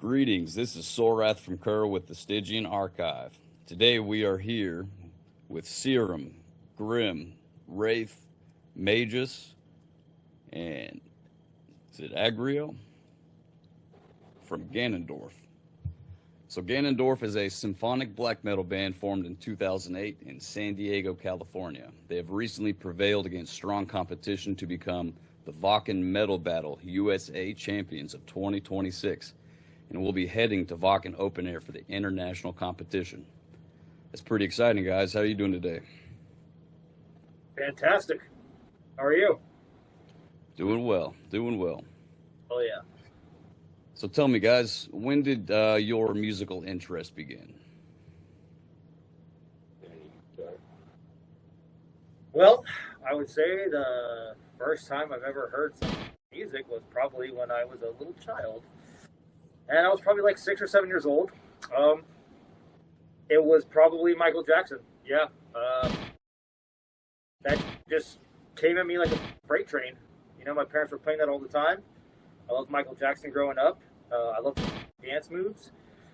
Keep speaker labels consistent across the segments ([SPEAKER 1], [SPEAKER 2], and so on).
[SPEAKER 1] Greetings, this is Sorath from Kerr with the Stygian Archive. Today we are here with Serum, Grim, Wraith, Magus, and is it Agrio? From Gannondorf. So Ganondorf is a symphonic black metal band formed in 2008 in San Diego, California. They have recently prevailed against strong competition to become the Wacken Metal Battle USA champions of 2026 and will be heading to Wacken Open Air for the international competition. That's pretty exciting, guys. How are you doing today?
[SPEAKER 2] Fantastic. How are you?
[SPEAKER 1] Doing well, doing well.
[SPEAKER 2] Oh, yeah.
[SPEAKER 1] So tell me, guys, when did your musical interest begin?
[SPEAKER 2] Well, I would say the first time I've ever heard some music was probably when I was a little child. And I was probably like 6 or 7 years old. It was probably Michael Jackson. Yeah. That just came at me like a freight train. You know, my parents were playing that all the time. I loved Michael Jackson growing up. I loved dance moves,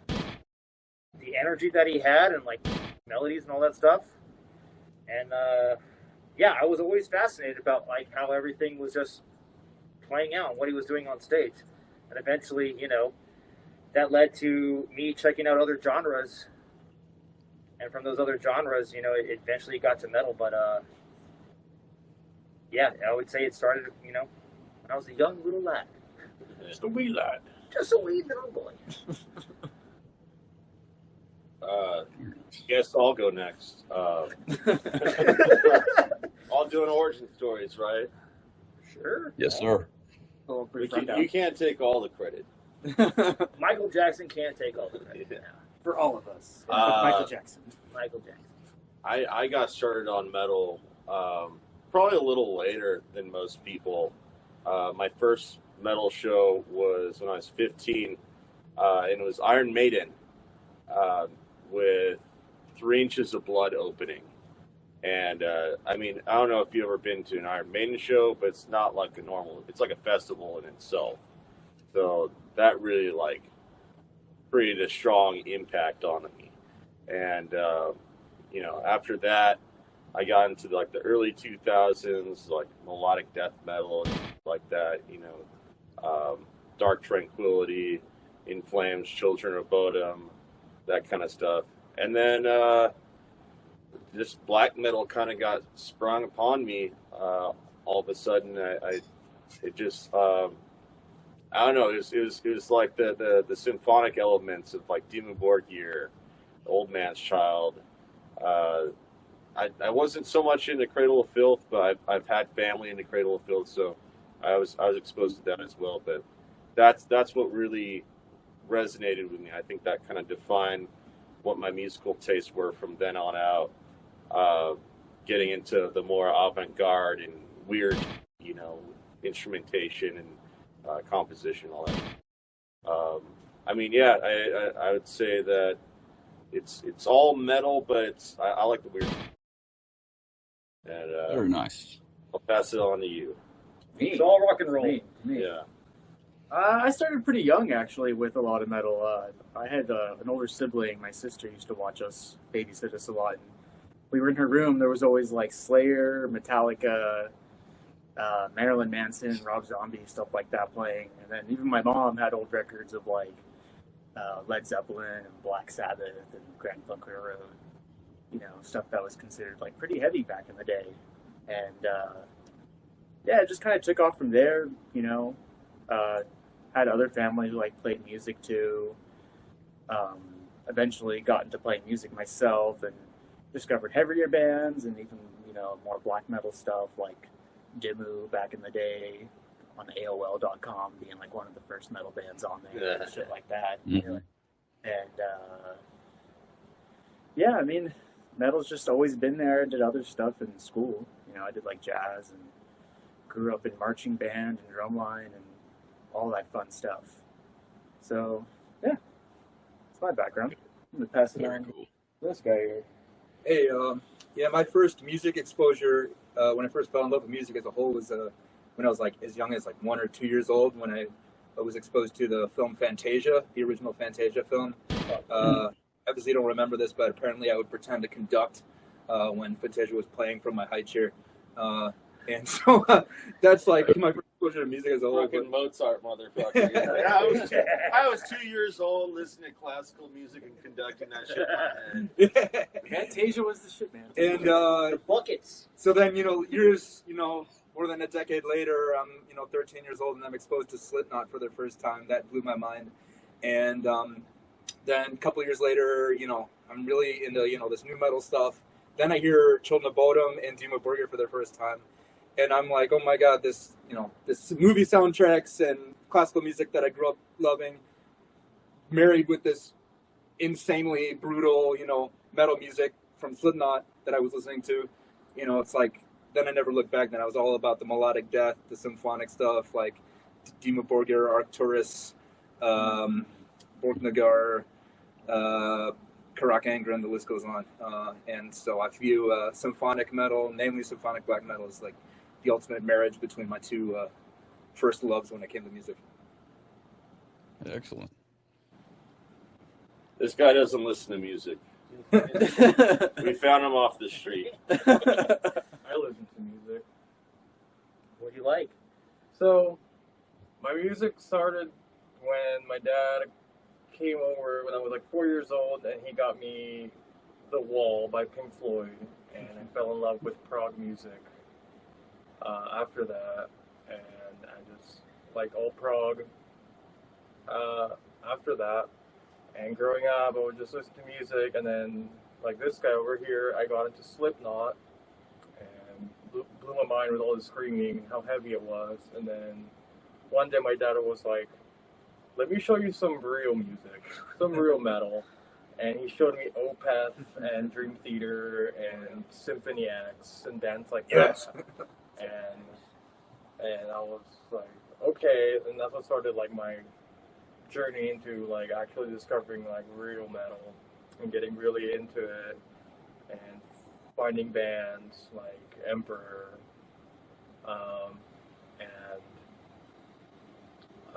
[SPEAKER 2] the energy that he had, and like melodies and all that stuff. And yeah, I was always fascinated about like how everything was just playing out and what he was doing on stage. And eventually, you know, that led to me checking out other genres. And from those other genres, you know, it eventually got to metal. But yeah, I would say it started, you know, when I was a young little lad.
[SPEAKER 3] Just a wee lad.
[SPEAKER 2] Just a wee little boy.
[SPEAKER 3] Guess I'll go next. All doing origin stories, right?
[SPEAKER 2] Sure.
[SPEAKER 1] Yes, sir.
[SPEAKER 3] You can't take all the credit.
[SPEAKER 2] Michael Jackson can't take all the credit.
[SPEAKER 3] Yeah.
[SPEAKER 4] For all of us. Michael Jackson.
[SPEAKER 2] Michael Jackson.
[SPEAKER 3] I got started on metal probably a little later than most people. My first metal show was when I was 15, and it was Iron Maiden with 3 Inches of Blood opening. And I mean, I don't know if you've ever been to an Iron Maiden show, but it's not like a normal, it's like a festival in itself. So that really like created a strong impact on me. And you know, after that, I got into like the early 2000s, like melodic death metal and like that, you know, Dark Tranquility, In Flames, Children of Bodom, that kind of stuff. And then this black metal kind of got sprung upon me all of a sudden. It just I don't know. It was like the symphonic elements of like Demon Borgir, Old Man's Child. I wasn't so much into Cradle of Filth, but I've had family into Cradle of Filth, so I was exposed to that as well. But that's what really resonated with me. I think that kind of defined what my musical tastes were from then on out. Getting into the more avant-garde and weird, you know, instrumentation and composition, all that. I mean, yeah, I would say that it's all metal, but I like the weird. And
[SPEAKER 1] Very nice.
[SPEAKER 3] I'll pass it on to you.
[SPEAKER 2] It's all rock and roll.
[SPEAKER 4] Me.
[SPEAKER 3] Yeah.
[SPEAKER 4] I started pretty young, actually, with a lot of metal. I had an older sibling. My sister used to watch us, babysit us a lot. And we were in her room. There was always, like, Slayer, Metallica, Marilyn Manson, Rob Zombie, stuff like that playing. And then even my mom had old records of, like, Led Zeppelin and Black Sabbath and Grand Funk Railroad. You know, stuff that was considered, like, pretty heavy back in the day. And, yeah, it just kind of took off from there, you know. Had other family who like played music too. Eventually got into playing music myself and discovered heavier bands and even, you know, more black metal stuff like Dimmu back in the day on AOL.com being like one of the first metal bands on there and shit like that.
[SPEAKER 1] Mm-hmm.
[SPEAKER 4] And yeah, I mean, metal's just always been there. I did other stuff in school. You know, I did like jazz and grew up in marching band and drumline and all that fun stuff. So, yeah, that's my background. I'm going to pass it on to this guy here.
[SPEAKER 5] Hey, yeah, my first music exposure, when I first fell in love with music as a whole was when I was like as young as like 1 or 2 years old when I I was exposed to the film Fantasia, the original Fantasia film. Obviously, don't remember this, but apparently I would pretend to conduct when Fantasia was playing from my high chair. And so that's like my first exposure to music as a whole.
[SPEAKER 3] Fucking Mozart, motherfucker. Yeah, I was 2 years old listening to classical music and conducting that shit in my head.
[SPEAKER 4] Fantasia was the shit, man.
[SPEAKER 5] And
[SPEAKER 2] The buckets.
[SPEAKER 5] so then, years, more than a decade later, I'm, 13 years old and I'm exposed to Slipknot for the first time. That blew my mind. And then a couple years later, I'm really into, this new metal stuff. Then I hear Children of Bodom and Dimmu Borgir for the first time. And I'm like, oh my God, this movie soundtracks and classical music that I grew up loving, married with this insanely brutal, metal music from Slipknot that I was listening to. It's like, then I never looked back. Then I was all about the melodic death, the symphonic stuff, like Dimmu Borgir, Arcturus, Borknagar, Karak Angren, the list goes on. And so I view symphonic metal, namely symphonic black metal, as like the ultimate marriage between my two first loves when it came to music.
[SPEAKER 1] Excellent.
[SPEAKER 3] This guy doesn't listen to music. We found him off the street.
[SPEAKER 6] I listen to music.
[SPEAKER 2] What do you like?
[SPEAKER 6] So, my music started when my dad came over when I was like 4 years old, and he got me The Wall by Pink Floyd, and I fell in love with prog music after that, and I just like all prog after that. And growing up, I would just listen to music, and then, like this guy over here, I got into Slipknot, and blew my mind with all the screaming and how heavy it was. And then one day my dad was like, let me show you some real music, some real metal. And he showed me Opeth and Dream Theater and Symphony X and bands like that. And I was like, okay, and that's what started like my journey into like actually discovering like real metal and getting really into it and finding bands like Emperor, and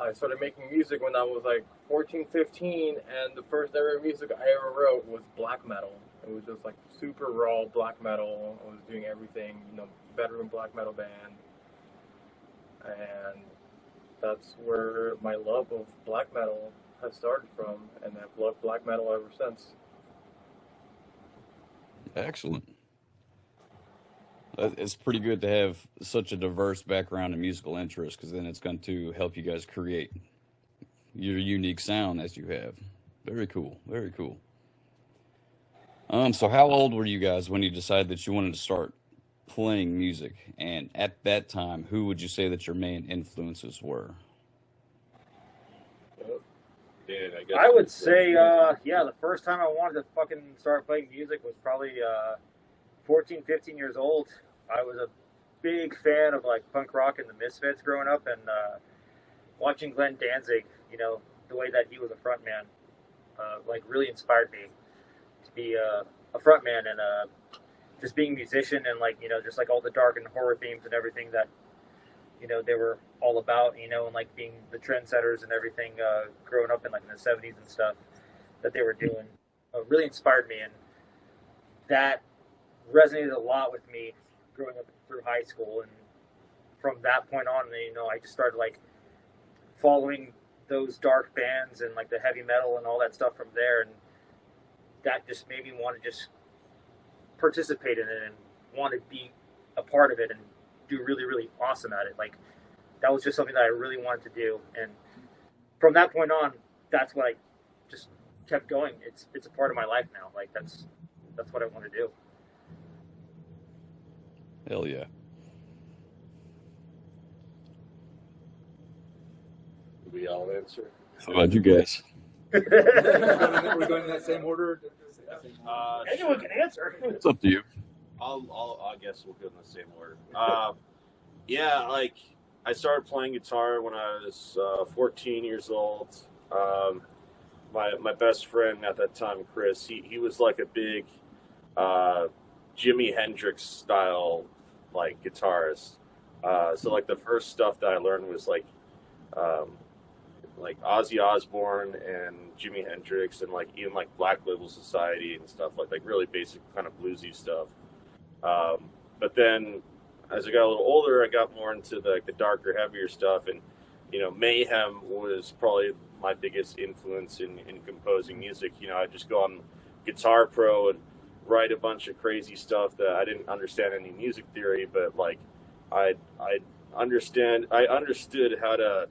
[SPEAKER 6] I started making music when I was like 14, 15, and the first ever music I ever wrote was black metal. It was just like super raw black metal. I was doing everything, veteran black metal band, and that's where my love of black metal has started from, and I've loved black metal ever since.
[SPEAKER 1] Excellent. It's pretty good to have such a diverse background and musical interest, because then it's going to help you guys create your unique sound as you have. Very cool. Very cool. So how old were you guys when you decided that you wanted to start playing music? And at that time, who would you say that your main influences were?
[SPEAKER 2] I would say, the first time I wanted to fucking start playing music was probably 14, 15 years old. I was a big fan of like punk rock and the Misfits growing up, and watching Glenn Danzig, the way that he was a frontman, like really inspired me to be a frontman, and just being a musician, and like, just like all the dark and horror themes and everything that, they were all about, and like being the trendsetters and everything, growing up in like in the 70s and stuff that they were doing, really inspired me. And that resonated a lot with me growing up through high school. And from that point on, I just started like following those dark bands and like the heavy metal and all that stuff from there. And that just made me want to just participate in it and want to be a part of it and do really, really awesome at it. Like, that was just something that I really wanted to do. And from that point on, that's what I just kept going. It's a part of my life now. Like, that's what I want to do.
[SPEAKER 1] Hell yeah.
[SPEAKER 3] Did we all answer?
[SPEAKER 1] How about you guys?
[SPEAKER 5] We're going in that same order?
[SPEAKER 2] Anyone can answer.
[SPEAKER 1] It's up to you.
[SPEAKER 3] I guess we'll go in the same order. Like I started playing guitar when I was 14 years old. My best friend at that time, Chris, he was like a big Jimi Hendrix style like guitarist. So like the first stuff that I learned was like like Ozzy Osbourne and Jimi Hendrix and like even like Black Label Society and stuff like really basic kind of bluesy stuff. But then as I got a little older, I got more into the darker, heavier stuff, and Mayhem was probably my biggest influence in composing music. I'd just go on Guitar Pro and write a bunch of crazy stuff that I didn't understand any music theory, but like I understood how to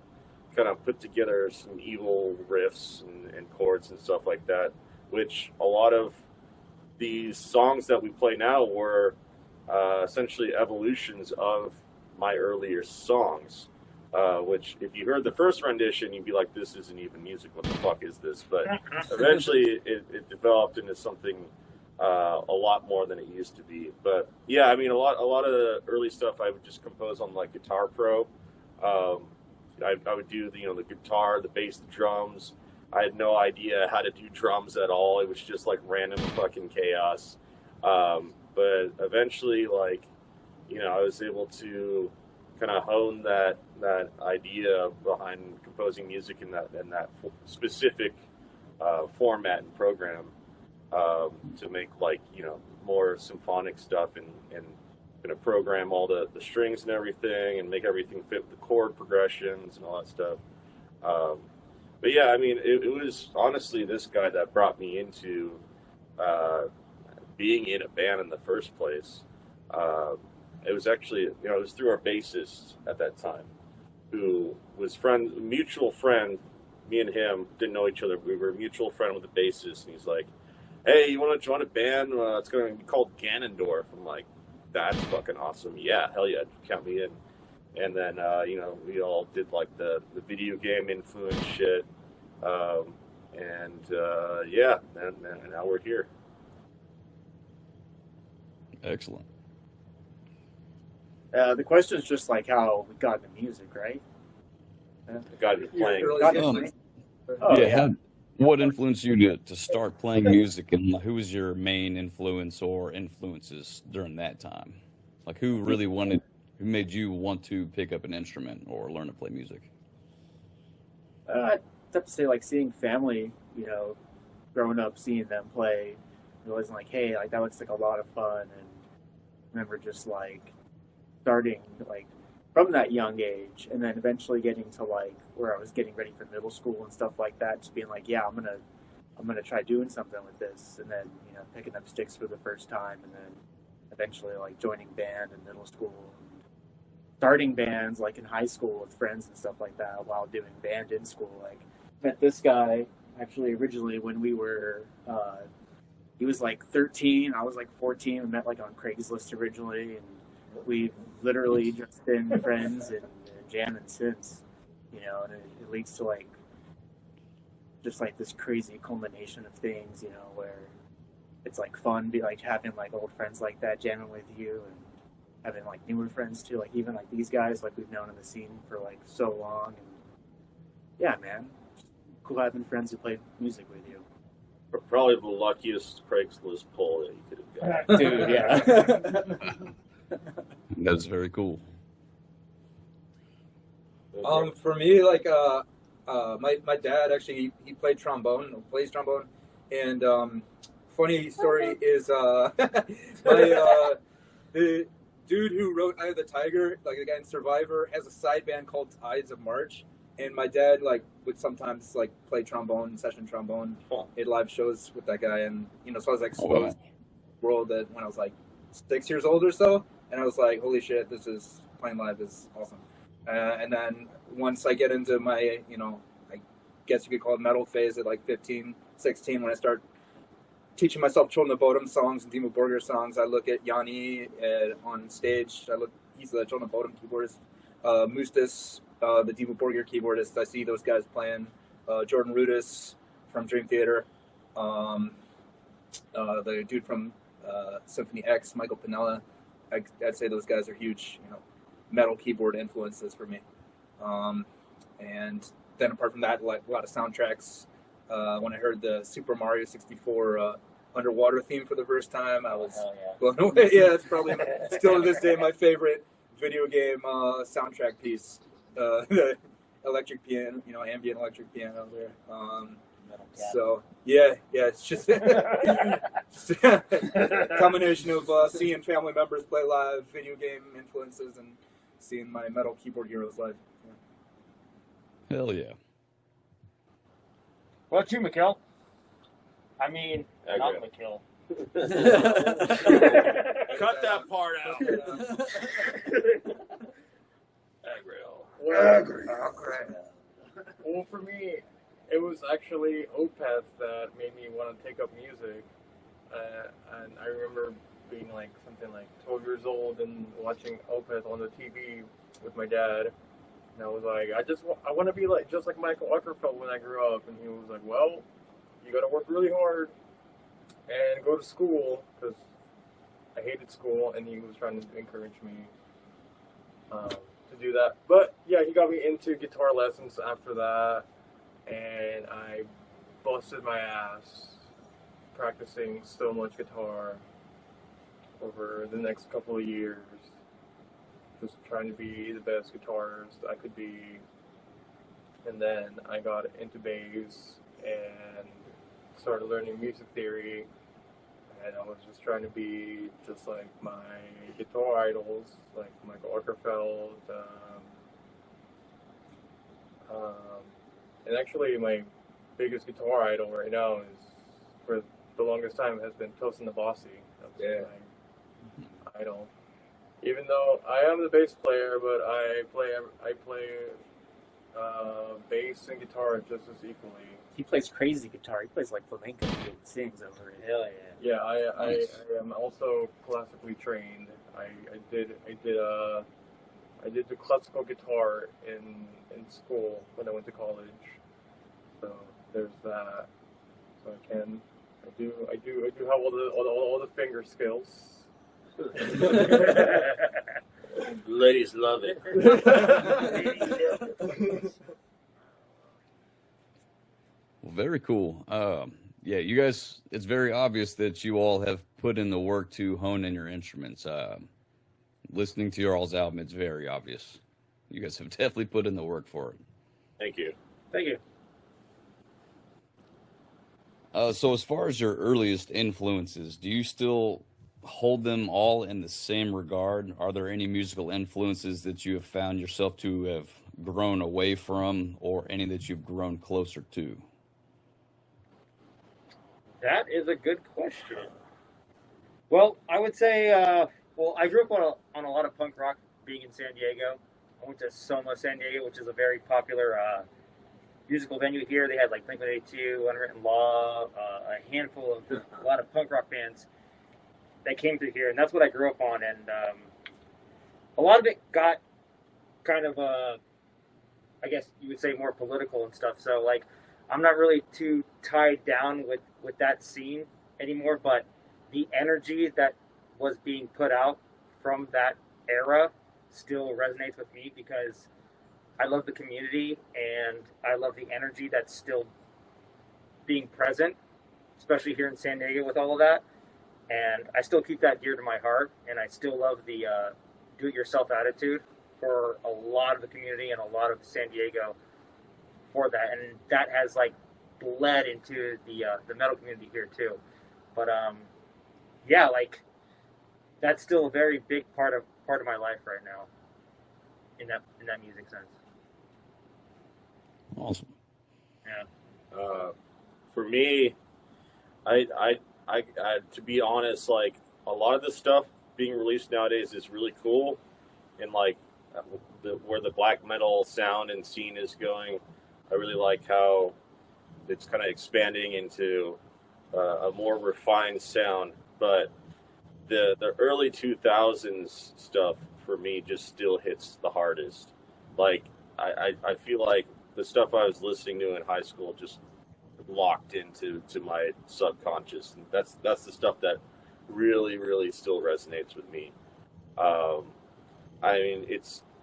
[SPEAKER 3] kind of put together some evil riffs and chords and stuff like that, which a lot of these songs that we play now were essentially evolutions of my earlier songs, which if you heard the first rendition, you'd be like, this isn't even music, what the fuck is this? But eventually it developed into something a lot more than it used to be. But yeah, I mean, a lot of the early stuff I would just compose on like Guitar Pro. I would do the guitar, the bass, the drums. I had no idea how to do drums at all. It was just like random fucking chaos. But eventually, like, I was able to kind of hone that idea behind composing music in that specific format and program to make like more symphonic stuff and going to program all the strings and everything and make everything fit with the chord progressions and all that stuff. But yeah, I mean, it was honestly this guy that brought me into being in a band in the first place. It was actually, it was through our bassist at that time, who was mutual friend. Me and him didn't know each other. We were a mutual friend with the bassist, and he's like, "Hey, you want to join a band? It's going to be called Gannondorf." I'm like, "That's fucking awesome! Yeah, hell yeah, count me in." And then, we all did like the video game influence shit, and now we're here.
[SPEAKER 1] Excellent.
[SPEAKER 4] The question is just like how we got into music, right?
[SPEAKER 3] The guy who's playing.
[SPEAKER 1] What influenced you to start playing music, and who was your main influence or influences during that time? Like, who made you want to pick up an instrument or learn to play music?
[SPEAKER 4] I'd have to say, like, seeing family, growing up, seeing them play, realizing, like, hey, like, that looks like a lot of fun. And I remember just, like, starting, like, from that young age, and then eventually getting to, like, where I was getting ready for middle school and stuff like that, just being like, yeah, I'm gonna try doing something with this, and then, picking up sticks for the first time, and then eventually, like, joining band in middle school, starting bands like in high school with friends and stuff like that while doing band in school. Like, met this guy actually originally when we were he was like 13, I was like 14. We met like on Craigslist originally, and we've literally just been friends and jamming since, and it leads to like just like this crazy culmination of things, where it's like fun be like having like old friends like that jamming with you, and having like newer friends too, like even like these guys, like we've known in the scene for like so long. And yeah, man, cool having friends who play music with you.
[SPEAKER 3] Probably the luckiest Craigslist pull that you could have got.
[SPEAKER 4] Dude, yeah.
[SPEAKER 1] That's very cool.
[SPEAKER 5] For me, like my dad actually he plays trombone, and funny story is the dude who wrote Eye of the Tiger, like the guy in Survivor, has a side band called Ides of March, and my dad like would sometimes like play trombone, session trombone, at live shows with that guy, and so I was like exposed to the world that when I was like 6 years old or so, and I was like, holy shit, playing live is awesome. And then once I get into my, I guess you could call it metal phase at like 15, 16, when I start teaching myself Children of Bodom songs and Dimmu Borgir songs, I look at Yanni on stage. He's the Children of Bodom keyboardist. Mustis, the Dimmu Borgir keyboardist. I see those guys playing. Jordan Rudess from Dream Theater. The dude from Symphony X, Michael Pinella. I'd say those guys are huge, metal keyboard influences for me. And then apart from that, like a lot of soundtracks. When I heard the Super Mario 64 underwater theme for the first time, I was blown away. Yeah, it's probably still to this day my favorite video game soundtrack piece. electric piano, ambient electric piano there.
[SPEAKER 2] Metal cat.
[SPEAKER 5] So yeah, it's just, just a combination of seeing family members play live, video game influences, and seeing my metal keyboard heroes live. Yeah.
[SPEAKER 1] Hell yeah.
[SPEAKER 2] What about you, Mikkel? I mean, not
[SPEAKER 3] Agri.
[SPEAKER 2] Mikkel.
[SPEAKER 3] Cut that part out.
[SPEAKER 6] Well, for me, it was actually Opeth that made me want to take up music. And I remember being like something like 12 years old and watching Opeth on the TV with my dad. And I was like, I want to be like just like Michael Ockerfeld when I grew up. And he was like, well, you got to work really hard and go to school, because I hated school, and he was trying to encourage me to do that. But yeah, he got me into guitar lessons after that, and I busted my ass practicing so much guitar over the next couple of years, just trying to be the best guitarist I could be. And then I got into bass and started learning music theory, and I was just trying to be just like my guitar idols, like Michael Ockerfeld, and actually my biggest guitar idol right now is, for the longest time, has been Tosin the Bossy. That's my idol. Even though I am the bass player, but I play bass and guitar just as equally.
[SPEAKER 4] He plays crazy guitar. He plays like flamenco and sings over it.
[SPEAKER 2] Hell yeah.
[SPEAKER 6] Yeah, I am also classically trained. I did the classical guitar in school when I went to college. So there's that. So I do have all the finger skills.
[SPEAKER 3] Ladies love it.
[SPEAKER 1] Well, very cool. Yeah, you guys, it's very obvious that you all have put in the work to hone in your instruments. Listening to your all's album, it's very obvious. You guys have definitely put in the work for it.
[SPEAKER 3] Thank you.
[SPEAKER 2] Thank you.
[SPEAKER 1] So as far as your earliest influences, do you still hold them all in the same regard? Are there any musical influences that you have found yourself to have grown away from, or any that you've grown closer to?
[SPEAKER 2] That is a good question. Well, I would say, I grew up on a lot of punk rock being in San Diego. I went to Soma, San Diego, which is a very popular musical venue here. They had like Blink-182, Unwritten Law, a lot of punk rock bands that came through here, and that's what I grew up on. And a lot of it got kind of, I guess you would say, more political and stuff. So like, I'm not really too tied down with that scene anymore, but the energy that was being put out from that era still resonates with me, because I love the community and I love the energy that's still being present, especially here in San Diego with all of that. And I still keep that dear to my heart, and I still love the do-it-yourself attitude for a lot of the community and a lot of San Diego for that. And that has like bled into the metal community here too. But yeah, like that's still a very big part of my life right now in that music sense.
[SPEAKER 1] Awesome.
[SPEAKER 2] Yeah.
[SPEAKER 3] For me, I to be honest, like a lot of the stuff being released nowadays is really cool, and like where the black metal sound and scene is going, I really like how it's kind of expanding into a more refined sound. But the early 2000s stuff for me just still hits the hardest. Like I feel like the stuff I was listening to in high school just locked into my subconscious, and that's the stuff that really still resonates with me. I mean,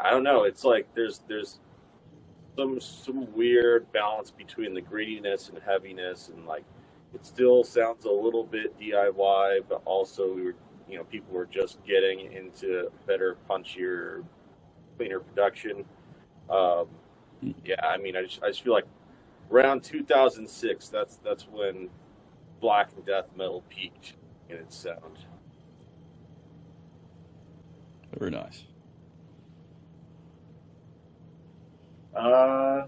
[SPEAKER 3] I don't know, it's like there's some weird balance between the grittiness and heaviness, and like it still sounds a little bit DIY, but also people were just getting into better, punchier, cleaner production. yeah, I mean, I just feel like around 2006, that's when black and death metal peaked in its sound.
[SPEAKER 1] Very nice.
[SPEAKER 4] I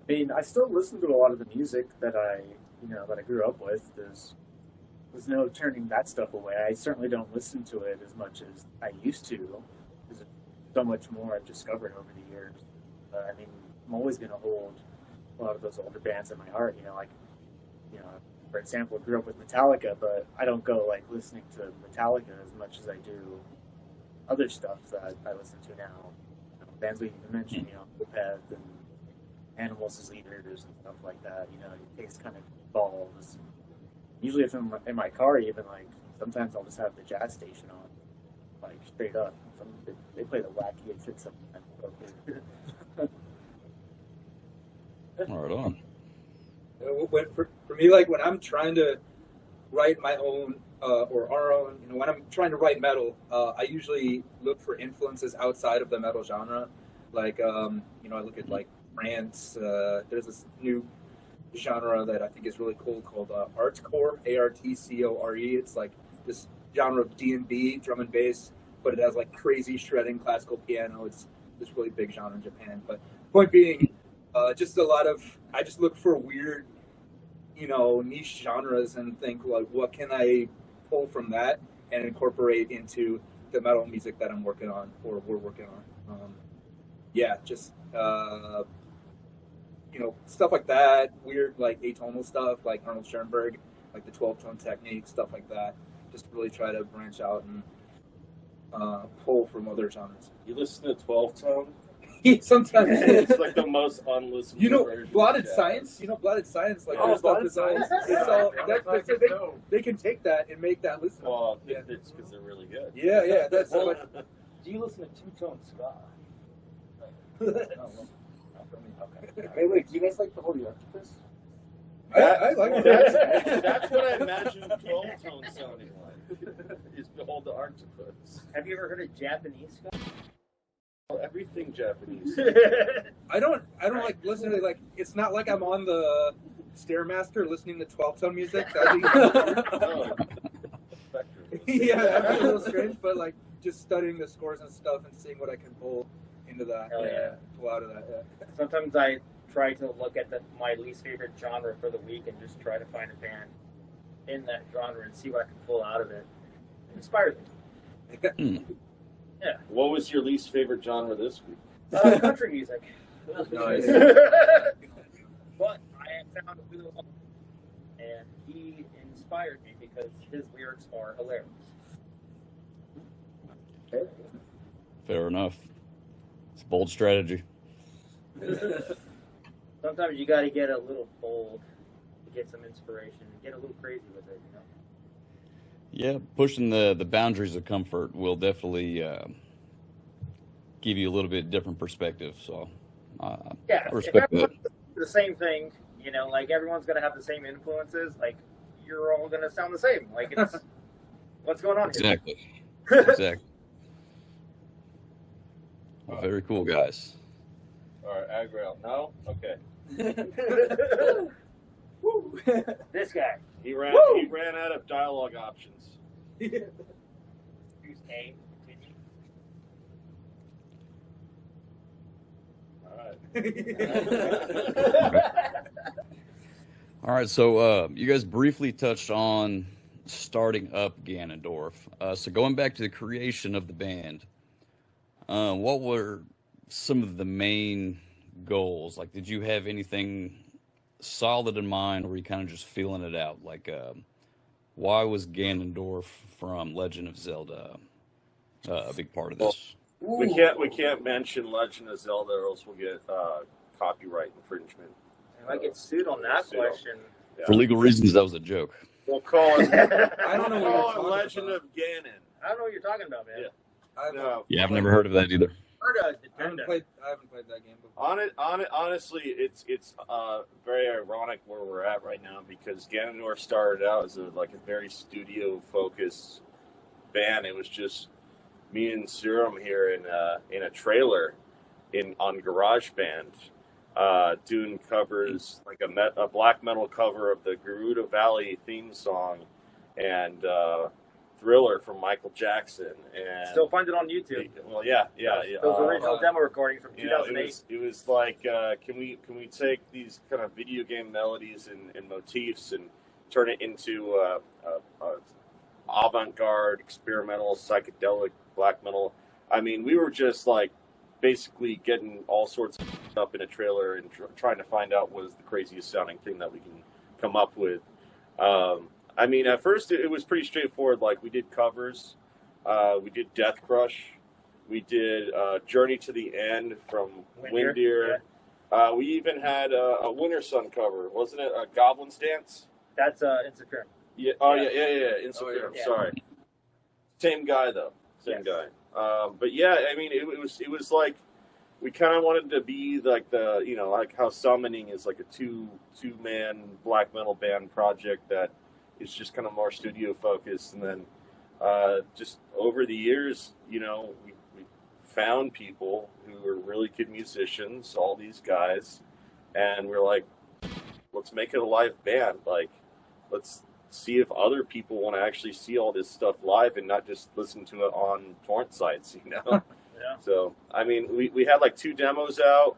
[SPEAKER 4] mean, I still listen to a lot of the music that I grew up with. There's no turning that stuff away. I certainly don't listen to it as much as I used to. There's so much more I've discovered over the years. I mean, I'm always going to hold a lot of those older bands in my heart. For example, I grew up with Metallica, but I don't go like listening to Metallica as much as I do other stuff that I listen to now. Bands we even mentioned, Opeth and Animals as Leaders and stuff like that. Your taste kind of evolves. Usually, if I'm in my car, even like sometimes I'll just have the jazz station on, like straight up. They play the wackiest shit sometimes.
[SPEAKER 1] Right on.
[SPEAKER 5] For me, like when I'm trying to write my own or our own, when I'm trying to write metal, I usually look for influences outside of the metal genre. Like, I look at like France. There's this new genre that I think is really cool called artcore, Artcore. It's like this genre of D&B, drum and bass, but it has like crazy shredding classical piano. It's this really big genre in Japan. But point being, just a lot of, I just look for weird, niche genres and think like, what can I pull from that and incorporate into the metal music that I'm working on or we're working on. Stuff like that, weird like atonal stuff like Arnold Schoenberg, like the 12-tone technique, stuff like that. Just really try to branch out and pull from other genres.
[SPEAKER 3] You listen to 12-tone?
[SPEAKER 5] Sometimes
[SPEAKER 3] it's like the most unlistenable version.
[SPEAKER 5] Blooded Science. Blooded Science. Like their stuff is all. They can take that and make that listenable.
[SPEAKER 3] Well, it's because they're really good.
[SPEAKER 5] Yeah. That's.
[SPEAKER 2] Do you listen to two-tone ska?
[SPEAKER 6] Hey, wait, do you guys like the Holy Octopus?
[SPEAKER 5] I like that.
[SPEAKER 3] That's what I imagine 12-tone sounding like. Is Behold the Octopus.
[SPEAKER 2] Have you ever heard of Japanese ska?
[SPEAKER 3] Everything Japanese.
[SPEAKER 5] I don't like listening to like. It's not like I'm on the Stairmaster listening to 12-tone music. Yeah, that'd be a little strange, but like just studying the scores and stuff and seeing what I can pull into that.
[SPEAKER 2] Hell yeah.
[SPEAKER 5] Pull out of that. Yeah.
[SPEAKER 2] Sometimes I try to look at my least favorite genre for the week and just try to find a band in that genre and see what I can pull out of it. It inspires me. Yeah.
[SPEAKER 3] What was your least favorite genre this week?
[SPEAKER 2] Country music.
[SPEAKER 3] Nice.
[SPEAKER 2] But I found a really one, and he inspired me because his lyrics are hilarious.
[SPEAKER 1] Fair enough. It's a bold strategy.
[SPEAKER 2] Sometimes you got to get a little bold to get some inspiration and get a little crazy with it,
[SPEAKER 1] Yeah, pushing the boundaries of comfort will definitely give you a little bit different perspective. So I respect that.
[SPEAKER 2] The same thing, like everyone's going to have the same influences. Like you're all going to sound the same. Like it's what's going on
[SPEAKER 1] Exactly. Exactly. Well, very cool, guys.
[SPEAKER 3] All right, Agrel. No? Okay.
[SPEAKER 2] This guy.
[SPEAKER 3] He ran out of dialogue options.
[SPEAKER 2] Use A.
[SPEAKER 3] All right.
[SPEAKER 1] All right, so you guys briefly touched on starting up Gannondorf. So going back to the creation of the band, what were some of the main goals? Like, did you have anything solid in mind, or were you kind of just feeling it out? Like, why was Ganondorf from Legend of Zelda a big part of this?
[SPEAKER 3] We can't mention Legend of Zelda, or else we'll get copyright infringement.
[SPEAKER 2] I get sued on that question.
[SPEAKER 3] Yeah.
[SPEAKER 1] For legal reasons, that was a joke.
[SPEAKER 3] We'll call it.
[SPEAKER 5] I don't know what you're
[SPEAKER 3] Call it
[SPEAKER 5] talking
[SPEAKER 3] Legend
[SPEAKER 5] about.
[SPEAKER 3] of Ganon.
[SPEAKER 2] I don't know what you're talking about, man.
[SPEAKER 3] No.
[SPEAKER 1] Yeah, I've never heard of that either.
[SPEAKER 2] Heard of
[SPEAKER 5] I haven't
[SPEAKER 2] Nintendo.
[SPEAKER 5] played that game before.
[SPEAKER 3] Honestly, it's very ironic where we're at right now because Ganondorf started out as a very studio focused band. It was just me and Serum here in a trailer on GarageBand, doing covers, like a black metal cover of the Garuda Valley theme song, and Thriller from Michael Jackson. And
[SPEAKER 2] Still find it on YouTube.
[SPEAKER 3] well, yeah.
[SPEAKER 2] Those original demo recordings from 2008.
[SPEAKER 3] It was like, can we take these kind of video game melodies and motifs and turn it into avant-garde, experimental, psychedelic black metal? I mean, we were just like basically getting all sorts of up in a trailer and trying to find out what is the craziest sounding thing that we can come up with. I mean, at first it was pretty straightforward. Like, we did covers, we did Death Crush, we did Journey to the End from Windeer.
[SPEAKER 2] Yeah.
[SPEAKER 3] We even had a Winter Sun cover, wasn't it? Goblin's Dance.
[SPEAKER 2] That's Insecure.
[SPEAKER 3] Yeah. Oh yeah. Insecure.
[SPEAKER 2] Yeah.
[SPEAKER 3] Sorry. Same guy though. Same guy. But yeah, I mean, it was like we kind of wanted to be like the, you know, like how Summoning is like a two-man black metal band project that is just kind of more studio focused, and then just over the years, you know, we found people who were really good musicians, all these guys, and we're like, let's make it a live band. Like, let's see if other people want to actually see all this stuff live and not just listen to it on torrent sites, you know?
[SPEAKER 2] Yeah.
[SPEAKER 3] So, I mean, we had like 2 demos out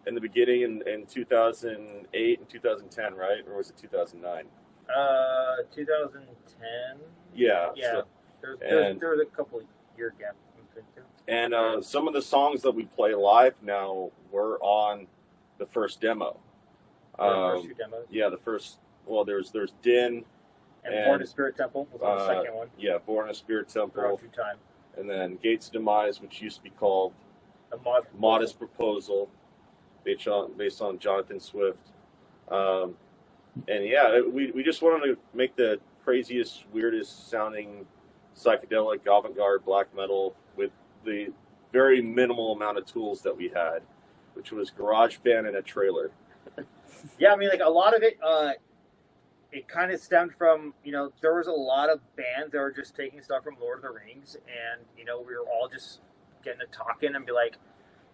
[SPEAKER 3] in the beginning in 2008 and 2010, right? Or was it 2009?
[SPEAKER 2] 2010.
[SPEAKER 3] Yeah.
[SPEAKER 2] Yeah.
[SPEAKER 3] So,
[SPEAKER 2] There was a couple year gap.
[SPEAKER 3] and some of the songs that we play live now were on the first demo.
[SPEAKER 2] The first 2 demos.
[SPEAKER 3] Yeah, the first. Well, there's Din.
[SPEAKER 2] And Born to Spirit Temple was on the second one.
[SPEAKER 3] Yeah, Born to Spirit Temple.
[SPEAKER 2] Around 2 times.
[SPEAKER 3] And then Gates of Demise, which used to be called
[SPEAKER 2] A
[SPEAKER 3] Modest Proposal, based on Jonathan Swift. And yeah, we just wanted to make the craziest, weirdest sounding psychedelic avant-garde black metal with the very minimal amount of tools that we had, which was GarageBand and a trailer.
[SPEAKER 2] Yeah, I mean, like, a lot of it, it kind of stemmed from, you know, there was a lot of bands that were just taking stuff from Lord of the Rings, and, you know, we were all just getting to talking and be like,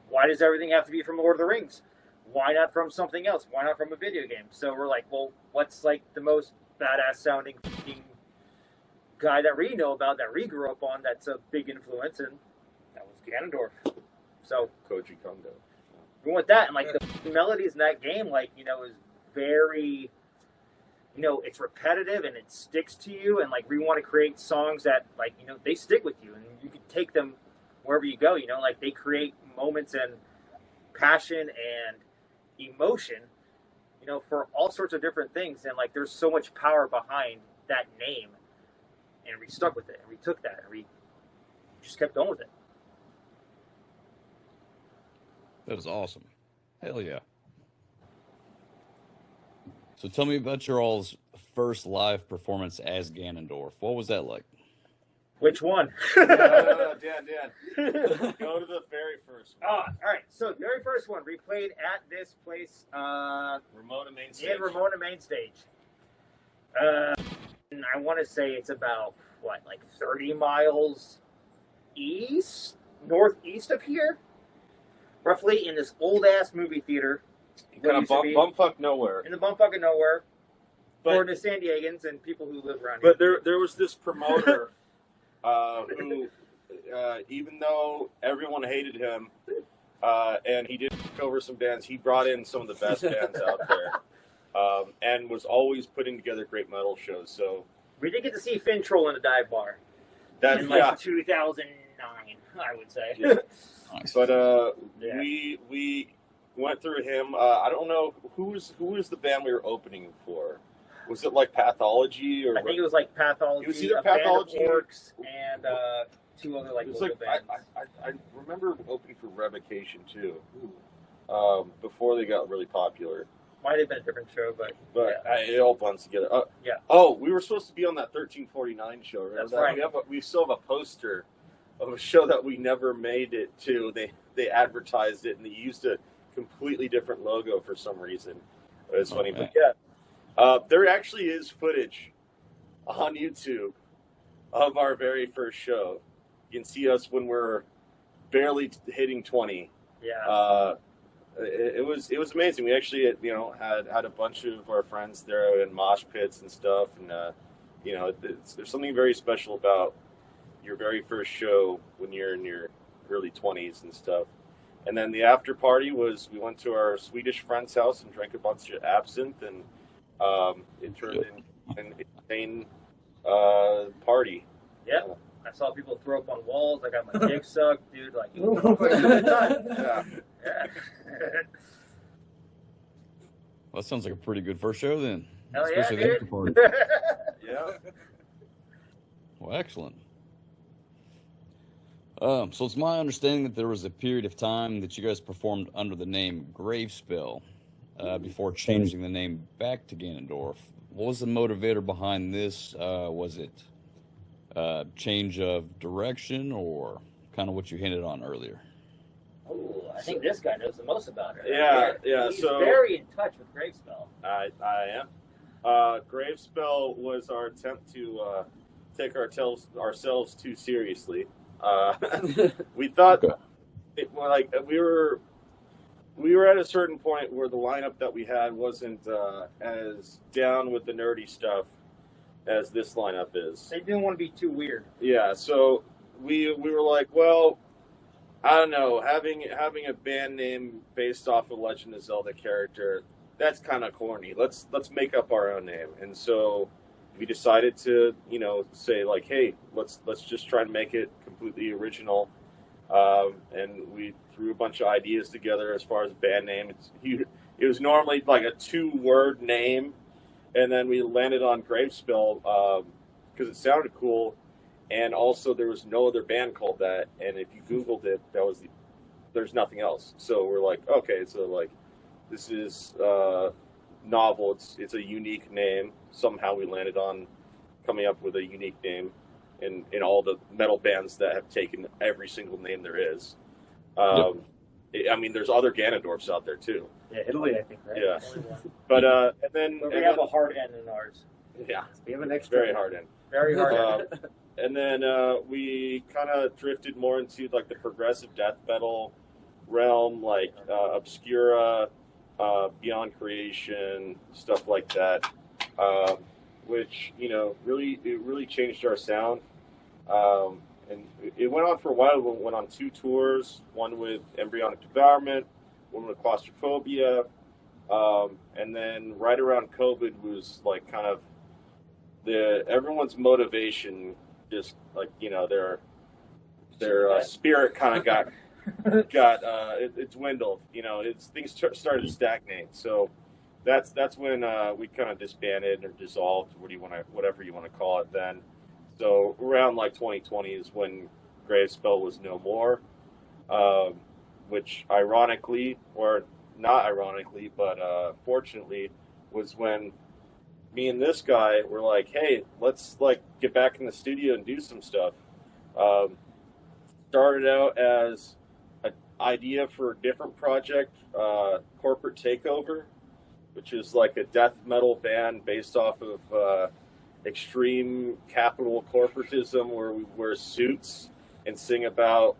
[SPEAKER 2] why does everything have to be from Lord of the Rings? Why not from something else? Why not from a video game? So we're like, well, what's, like, the most badass sounding guy that we know about, that we grew up on, that's a big influence, and that was Gannondorf. So
[SPEAKER 3] Koji Kondo.
[SPEAKER 2] we went with that, and, like, the melodies in that game, like, you know, is very... You know, it's repetitive and it sticks to you, and like we want to create songs that, like, you know, they stick with you and you can take them wherever you go. You know, like, they create moments and passion and emotion, you know, for all sorts of different things. And like, there's so much power behind that name, and we stuck with it and we took that and we just kept going with it.
[SPEAKER 1] That was awesome. Hell yeah. So tell me about your all's first live performance as Ganondorf. What was that like?
[SPEAKER 2] Which one?
[SPEAKER 3] No, Dan. Go to the very first one.
[SPEAKER 2] All right. So the very first one, we played at this place,
[SPEAKER 3] Ramona Main Stage.
[SPEAKER 2] in Ramona Main Stage. And I want to say it's about, what, like 30 miles northeast of here? Roughly, in this old-ass movie theater.
[SPEAKER 3] Kind of bumfuck nowhere.
[SPEAKER 2] In the bumfuck of nowhere.
[SPEAKER 3] But-
[SPEAKER 2] For the San Diegans and people who live around here.
[SPEAKER 3] But there was this promoter who, even though everyone hated him, and he did cover some bands, he brought in some of the best bands out there, and was always putting together great metal shows. So
[SPEAKER 2] We did get to see Finn Troll in a dive bar.
[SPEAKER 3] that,
[SPEAKER 2] In like
[SPEAKER 3] yeah.
[SPEAKER 2] 2009, I would say.
[SPEAKER 3] Yeah.
[SPEAKER 1] Nice.
[SPEAKER 3] But
[SPEAKER 2] Yeah.
[SPEAKER 3] we went through him. I don't know who was the band we were opening for. Was it like Pathology or?
[SPEAKER 2] I think it was like Pathology,
[SPEAKER 3] It was either
[SPEAKER 2] a band of
[SPEAKER 3] Pathology
[SPEAKER 2] Orcs, and 2 other like
[SPEAKER 3] It was
[SPEAKER 2] local
[SPEAKER 3] like
[SPEAKER 2] bands.
[SPEAKER 3] I remember opening for Revocation too, before they got really popular.
[SPEAKER 2] Might have been a different show, but
[SPEAKER 3] But
[SPEAKER 2] yeah.
[SPEAKER 3] it all blends together.
[SPEAKER 2] Yeah.
[SPEAKER 3] Oh, we were supposed to be on that 1349 show. Remember
[SPEAKER 2] That's
[SPEAKER 3] that?
[SPEAKER 2] right.
[SPEAKER 3] We still have a poster of a show that we never made it to. They advertised it and they used a completely different logo for some reason. It's funny,
[SPEAKER 1] Okay.
[SPEAKER 3] but yeah. There actually is footage on YouTube of our very first show. You can see us when we're barely hitting 20.
[SPEAKER 2] Yeah.
[SPEAKER 3] it was amazing. We actually, had a bunch of our friends there in mosh pits and stuff, and there's something very special about your very first show when you're in your early 20s and stuff. And then the after party was, we went to our Swedish friend's house and drank a bunch of absinthe, and it turned into an insane party.
[SPEAKER 2] Yeah. I saw people throw up on walls. I got my dick sucked, dude. Like, it was a good time. Yeah.
[SPEAKER 1] Well, that sounds like a pretty good first show then.
[SPEAKER 2] Hell
[SPEAKER 1] Especially
[SPEAKER 2] yeah,
[SPEAKER 1] the
[SPEAKER 2] dude.
[SPEAKER 1] after party.
[SPEAKER 3] Yeah.
[SPEAKER 1] Well, excellent. So it's my understanding that there was a period of time that you guys performed under the name Gravespell before changing the name back to Gannondorf. What was the motivator behind this? Was it change of direction, or kind of what you hinted on earlier?
[SPEAKER 2] Oh, I think this guy knows the most about it.
[SPEAKER 3] Yeah.
[SPEAKER 2] He's
[SPEAKER 3] So
[SPEAKER 2] very in touch with Gravespell.
[SPEAKER 3] I am. Gravespell was our attempt to take ourselves too seriously. We thought we were at a certain point where the lineup that we had wasn't as down with the nerdy stuff as this lineup is.
[SPEAKER 2] They didn't want to be too weird.
[SPEAKER 3] Yeah, so we were like, well, I don't know, having a band name based off a Legend of Zelda character, that's kind of corny. Let's make up our own name. And so we decided to, say like, hey, let's just try and make it completely original. And we threw a bunch of ideas together as far as band name. It was normally like a 2-word name, and then we landed on Gravespell because it sounded cool, and also there was no other band called that. And if you Googled it, there's nothing else. So we're like, okay, so like this is novel. It's a unique name. Somehow we landed on coming up with a unique name in all the metal bands that have taken every single name there is. I mean, there's other Gannondorfs out there too.
[SPEAKER 4] Yeah, Italy, I think, right?
[SPEAKER 3] Yeah, but
[SPEAKER 2] we have a hard end in ours.
[SPEAKER 3] Yeah,
[SPEAKER 4] We have an extra.
[SPEAKER 3] very hard end.
[SPEAKER 2] Very hard end.
[SPEAKER 3] And then we kind of drifted more into like the progressive death metal realm, like Obscura, Beyond Creation, stuff like that, which really changed our sound. And it went on for a while. We went on 2 tours, one with Embryonic Devourment, one with Claustrophobia, and then right around COVID was like kind of everyone's motivation just like their spirit kind of got it dwindled. Things started to stagnate. So that's when we kind of disbanded or dissolved. Whatever you want to call it then. So around like 2020 is when Gravespell was no more, which ironically, or not ironically, but fortunately, was when me and this guy were like, hey, let's like get back in the studio and do some stuff. Started out as an idea for a different project, Corporate Takeover, which is like a death metal band based off of extreme capital corporatism, where we wear suits and sing about,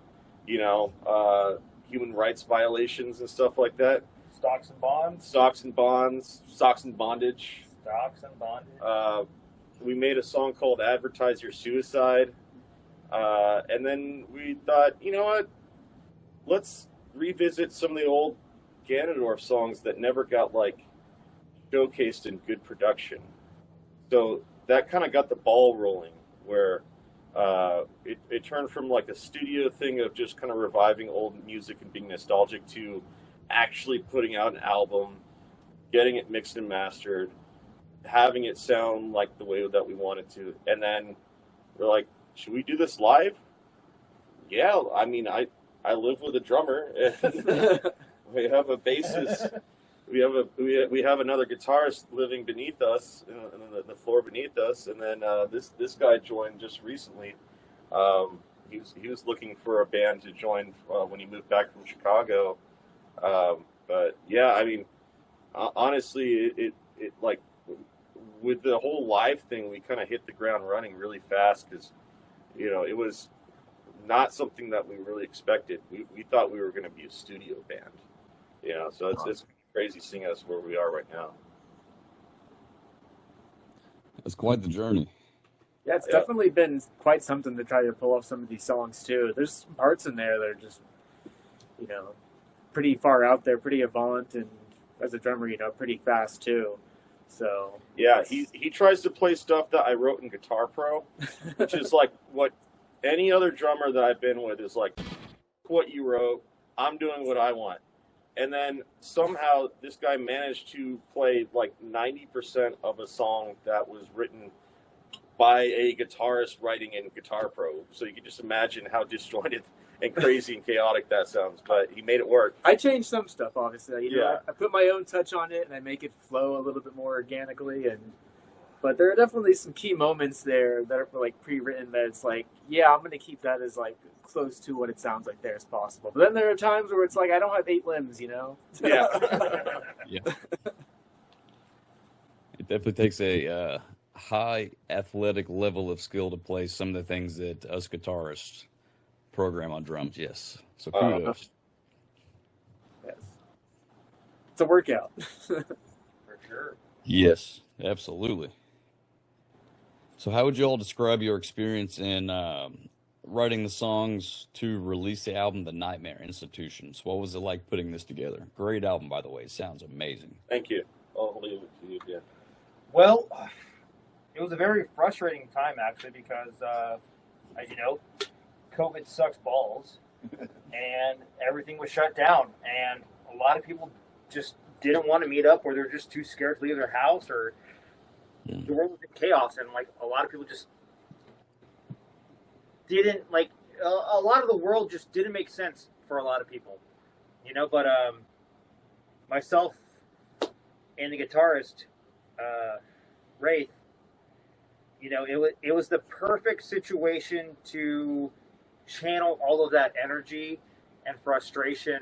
[SPEAKER 3] human rights violations and stuff like that.
[SPEAKER 2] Stocks and bonds.
[SPEAKER 3] Stocks and bonds. Stocks and bondage.
[SPEAKER 2] Stocks and bondage.
[SPEAKER 3] We made a song called Advertise Your Suicide. And then we thought, you know what? Let's revisit some of the old Gannondorf songs that never got like showcased in good production. So that kind of got the ball rolling, where it turned from like a studio thing of just kind of reviving old music and being nostalgic to actually putting out an album, getting it mixed and mastered, having it sound like the way that we wanted to. And then we're like, should we do this live? Yeah, I mean, I live with a drummer, and we have a bassist. We have another guitarist living beneath us, in the floor beneath us, and then this guy joined just recently. He was looking for a band to join when he moved back from Chicago. But yeah, I mean, honestly, it like with the whole live thing, we kind of hit the ground running really fast because it was not something that we really expected. We thought we were going to be a studio band. You know, so it's crazy seeing us where we are right now.
[SPEAKER 1] It's quite the journey.
[SPEAKER 4] Yeah, it's definitely been quite something to try to pull off some of these songs too. There's some parts in there that are just, you know, pretty far out there, pretty avant, and as a drummer, you know, pretty fast too. So
[SPEAKER 3] yeah, he tries to play stuff that I wrote in Guitar Pro, which is like what any other drummer that I've been with is like, what you wrote, I'm doing what I want. And then somehow this guy managed to play like 90% of a song that was written by a guitarist writing in Guitar Pro. So you can just imagine how disjointed and crazy and chaotic that sounds. But he made it work.
[SPEAKER 4] I changed some stuff, obviously. You know,
[SPEAKER 3] Yeah.
[SPEAKER 4] I put my own touch on it, and I make it flow a little bit more organically. But there are definitely some key moments there that are like pre-written that it's like, yeah, I'm going to keep that as like close to what it sounds like there as possible. But then there are times where it's like, I don't have 8 limbs, you know?
[SPEAKER 3] Yeah.
[SPEAKER 1] Yeah. It definitely takes a high athletic level of skill to play some of the things that us guitarists program on drums. Yes. So kudos.
[SPEAKER 4] Yes. It's a workout.
[SPEAKER 2] For sure.
[SPEAKER 1] Yes, absolutely. So how would you all describe your experience in writing the songs to release the album, The Nightmare Institutions? What was it like putting this together? Great album, by the way. It sounds amazing.
[SPEAKER 3] Thank you. I'll leave it to you again.
[SPEAKER 2] Well, it was a very frustrating time, actually, because, as you know, COVID sucks balls, and everything was shut down, and a lot of people just didn't want to meet up, or they're just too scared to leave their house, or the world was in chaos, and, like, a lot of people just didn't, like, a lot of the world just didn't make sense for a lot of people, you know, but myself and the guitarist, Wraith, you know, it was the perfect situation to channel all of that energy and frustration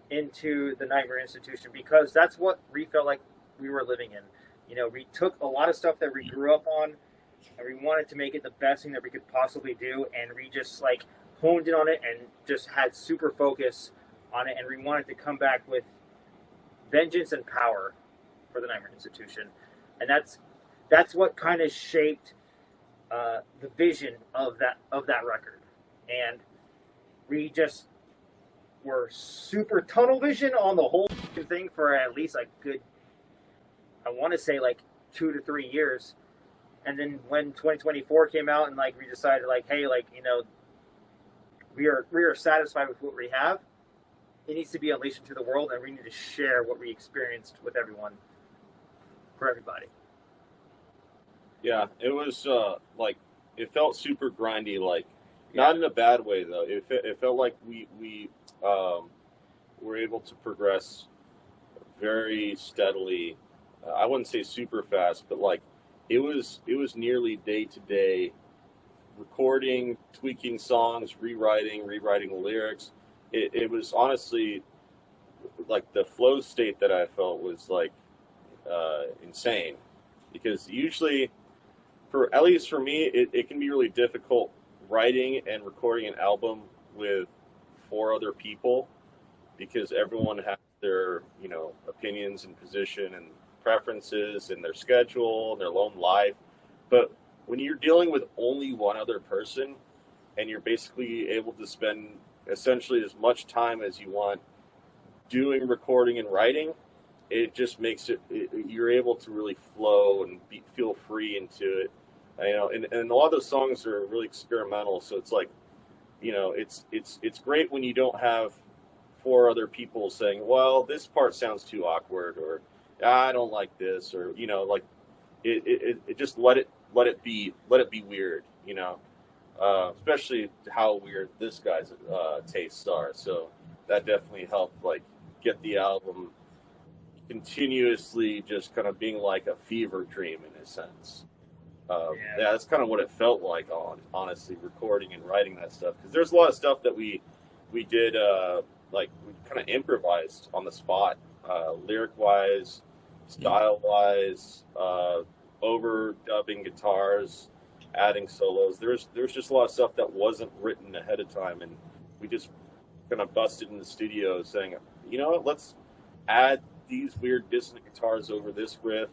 [SPEAKER 2] into the Nightmare Institution, because that's what we felt like we were living in. You know, we took a lot of stuff that we grew up on, and we wanted to make it the best thing that we could possibly do, and we just like honed in on it and just had super focus on it, and we wanted to come back with vengeance and power for the Nightmare Institution, and that's what kind of shaped the vision of that record. And we just were super tunnel vision on the whole thing for at least like good, I want to say like 2 to 3 years. And then when 2024 came out, and like we decided like, hey, like, you know, we are satisfied with what we have. It needs to be unleashed into the world, and we need to share what we experienced with everyone, for everybody.
[SPEAKER 3] Yeah, it was like it felt super grindy, like not in a bad way though. It felt like we were able to progress very steadily. I wouldn't say super fast, but like it was nearly day to day recording, tweaking songs, rewriting the lyrics. It was honestly like the flow state that I felt was like insane, because usually, for at least for me, it can be really difficult writing and recording an album with 4 other people, because everyone has their, you know, opinions and position and preferences and their schedule and their own life. But when you're dealing with only one other person, and you're basically able to spend essentially as much time as you want doing recording and writing, it just makes you're able to really flow and feel free into it. You know, and a lot of those songs are really experimental, so it's like, you know, it's great when you don't have 4 other people saying, well, this part sounds too awkward, or I don't like this, or, you know, like it just let it be weird, you know, especially how weird this guy's tastes are. So that definitely helped like get the album continuously just kind of being like a fever dream in a sense. Yeah, that's kind of what it felt like, honestly, recording and writing that stuff. Because there's a lot of stuff that we did, like, we kind of improvised on the spot, lyric-wise, style-wise, overdubbing guitars, adding solos. There's just a lot of stuff that wasn't written ahead of time, and we just kind of busted in the studio saying, you know what, add these weird dissonant guitars over this riff.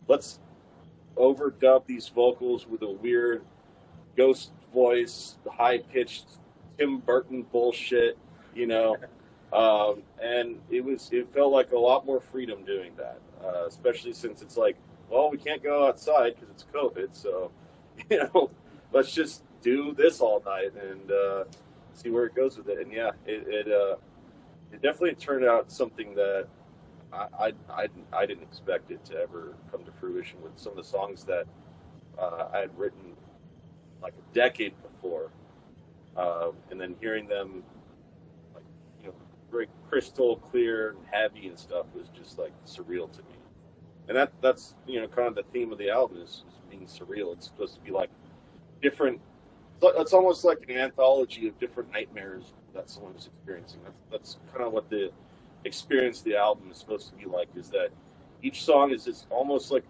[SPEAKER 3] Let's overdub these vocals with a weird ghost voice, high-pitched Tim Burton bullshit, you know. And it felt like a lot more freedom doing that, especially since it's like, well, we can't go outside because it's COVID, so, you know, let's just do this all night and see where it goes with it. And yeah, it definitely turned out something that I didn't expect it to ever come to fruition with some of the songs that I had written like a decade before, and then hearing them, like, you know, very crystal clear and heavy and stuff was just like surreal to me. And that's you know, kind of the theme of the album is being surreal. It's supposed to be like different. It's almost like an anthology of different nightmares that someone is experiencing. That's kind of what the experience of the album is supposed to be like. Is that each song is just almost like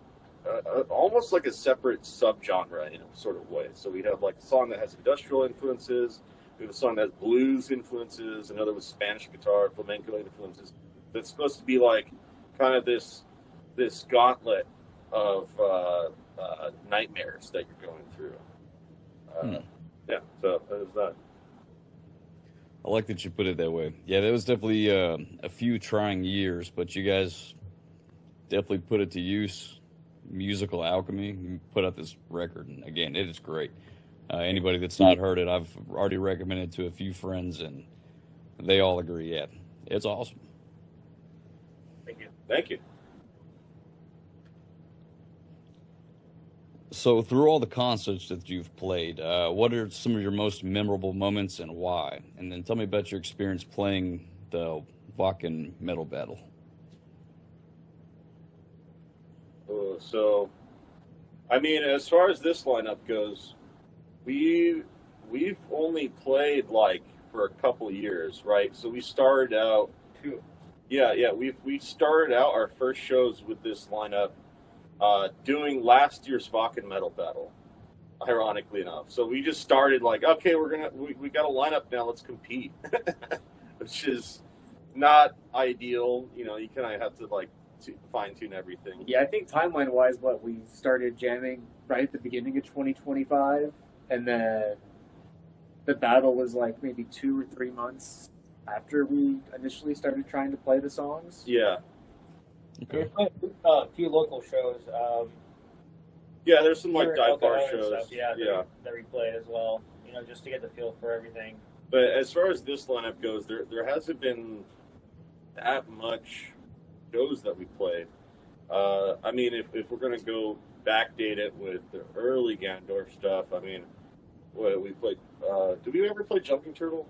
[SPEAKER 3] a separate subgenre in a sort of way. So we have like a song that has industrial influences. We have a song that has blues influences. Another with Spanish guitar, flamenco influences. That's supposed to be like kind of this gauntlet of nightmares that you're going through. Yeah, so that was that.
[SPEAKER 1] I like that you put it that way. Yeah, there was definitely a few trying years, but you guys definitely put it to use. Musical alchemy. You put out this record, and again, it is great. Anybody that's not heard it, I've already recommended to a few friends, and they all agree. Yeah, it's awesome.
[SPEAKER 3] Thank you. Thank you.
[SPEAKER 1] So, through all the concerts that you've played, what are some of your most memorable moments and why? And then tell me about your experience playing the Wacken Metal Battle.
[SPEAKER 3] So, I mean, as far as this lineup goes, we've only played like for a couple years, right? So we started out, we started out our first shows with this lineup. Doing last year's Wacken Metal Battle, ironically enough. So we just started like, okay, we got a lineup now, let's compete, which is not ideal. You know, you kind of have to like fine tune everything.
[SPEAKER 4] Yeah, I think timeline wise, we started jamming right at the beginning of 2025, and then the battle was like maybe 2 or 3 months after we initially started trying to play the songs.
[SPEAKER 3] Yeah.
[SPEAKER 2] Okay. We played a few local shows.
[SPEAKER 3] Yeah, there's some like
[SPEAKER 2] here in
[SPEAKER 3] dive bar
[SPEAKER 2] Oklahoma and
[SPEAKER 3] shows.
[SPEAKER 2] stuff, that we played as well. You know, just to get the feel for everything.
[SPEAKER 3] But as far as this lineup goes, there hasn't been that much shows that we played. I mean, if we're gonna go backdate it with the early Gannondorf stuff, I mean, what we played. Did we ever play Jumping Turtle?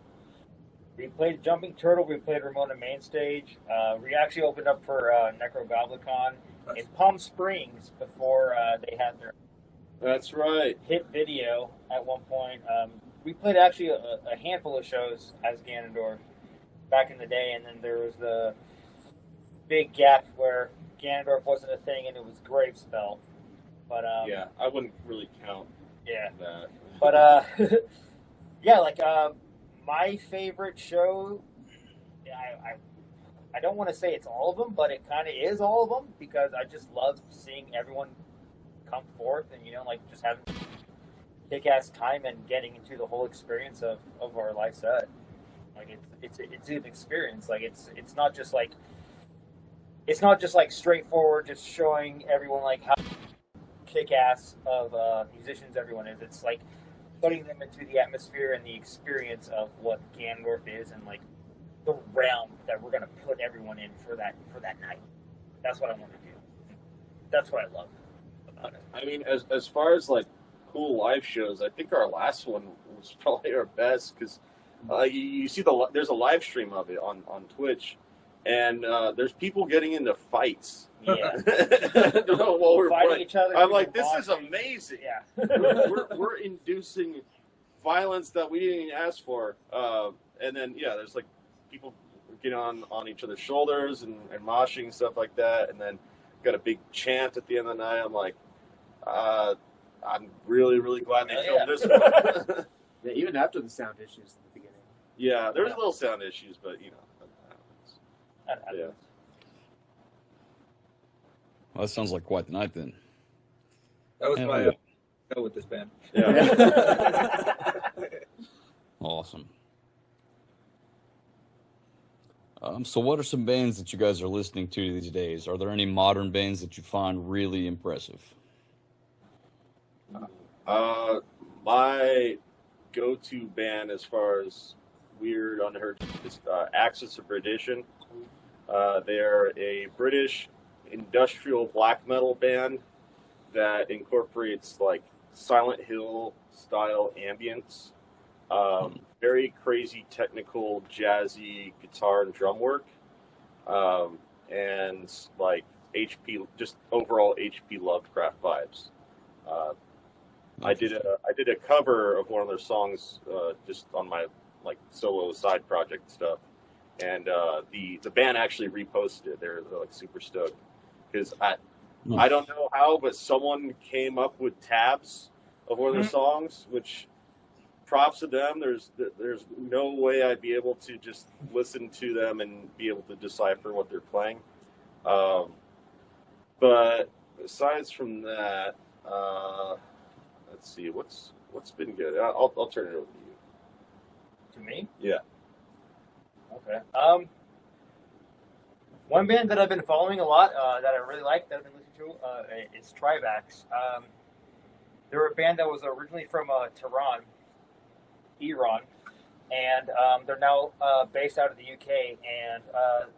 [SPEAKER 2] We played Jumping Turtle. We played Ramona Main Stage. We actually opened up for Necrogoblicon in Palm Springs before they had their
[SPEAKER 3] That's right.
[SPEAKER 2] hit video at one point. We played actually a handful of shows as Gannondorf back in the day, and then there was the big gap where Gannondorf wasn't a thing and it was Gravespell. But
[SPEAKER 3] Yeah, I wouldn't really count
[SPEAKER 2] yeah.
[SPEAKER 3] that.
[SPEAKER 2] But yeah, like my favorite show, I don't want to say it's all of them, but it kind of is all of them because I just love seeing everyone come forth and, you know, like just having kick-ass time and getting into the whole experience of our live set. Like it's an experience. Like it's not just like straightforward, just showing everyone like how kick-ass of musicians everyone is. It's like putting them into the atmosphere and the experience of what Ganondorf is and like the realm that we're gonna put everyone in for that night. That's what I want to do. That's what I love about it.
[SPEAKER 3] I mean, as far as like cool live shows, I think our last one was probably our best because you see there's a live stream of it on Twitch, and there's people getting into fights.
[SPEAKER 2] Yeah,
[SPEAKER 3] while we're
[SPEAKER 2] fighting
[SPEAKER 3] playing.
[SPEAKER 2] each other.
[SPEAKER 3] I'm like, this is amazing.
[SPEAKER 2] Yeah,
[SPEAKER 3] we're inducing violence that we didn't even ask for, and then there's like people getting on each other's shoulders and moshing and stuff like that, and then got a big chant at the end of the night. I'm like, I'm really, really glad they filmed this one.
[SPEAKER 4] Yeah, even after the sound issues in the beginning.
[SPEAKER 3] Yeah, there was little sound issues, but you know.
[SPEAKER 2] that happens.
[SPEAKER 3] Yeah.
[SPEAKER 1] Well, that sounds like quite the night then.
[SPEAKER 5] That was
[SPEAKER 1] Hell
[SPEAKER 5] my
[SPEAKER 1] yeah.
[SPEAKER 5] go with this band.
[SPEAKER 3] Yeah.
[SPEAKER 1] Awesome. So what are some bands that you guys are listening to these days? Are there any modern bands that you find really impressive?
[SPEAKER 3] My go-to band as far as weird, unheard is Axis of Perdition. They're a British industrial black metal band that incorporates like Silent Hill style ambience, very crazy technical jazzy guitar and drum work, and like just overall HP Lovecraft vibes. I did a cover of one of their songs just on my like solo side project stuff, and the band actually reposted it. They're like super stoked because I don't know how, but someone came up with tabs of one of their songs, which props to them. There's no way I'd be able to just listen to them and be able to decipher what they're playing. But besides from that, let's see what's been good. I'll turn it over to you.
[SPEAKER 2] To me?
[SPEAKER 3] Yeah.
[SPEAKER 2] Okay. One band that I've been following a lot, that I really like, that I've been listening to, is Trivax. They're a band that was originally from Tehran, Iran, and they're now based out of the UK, and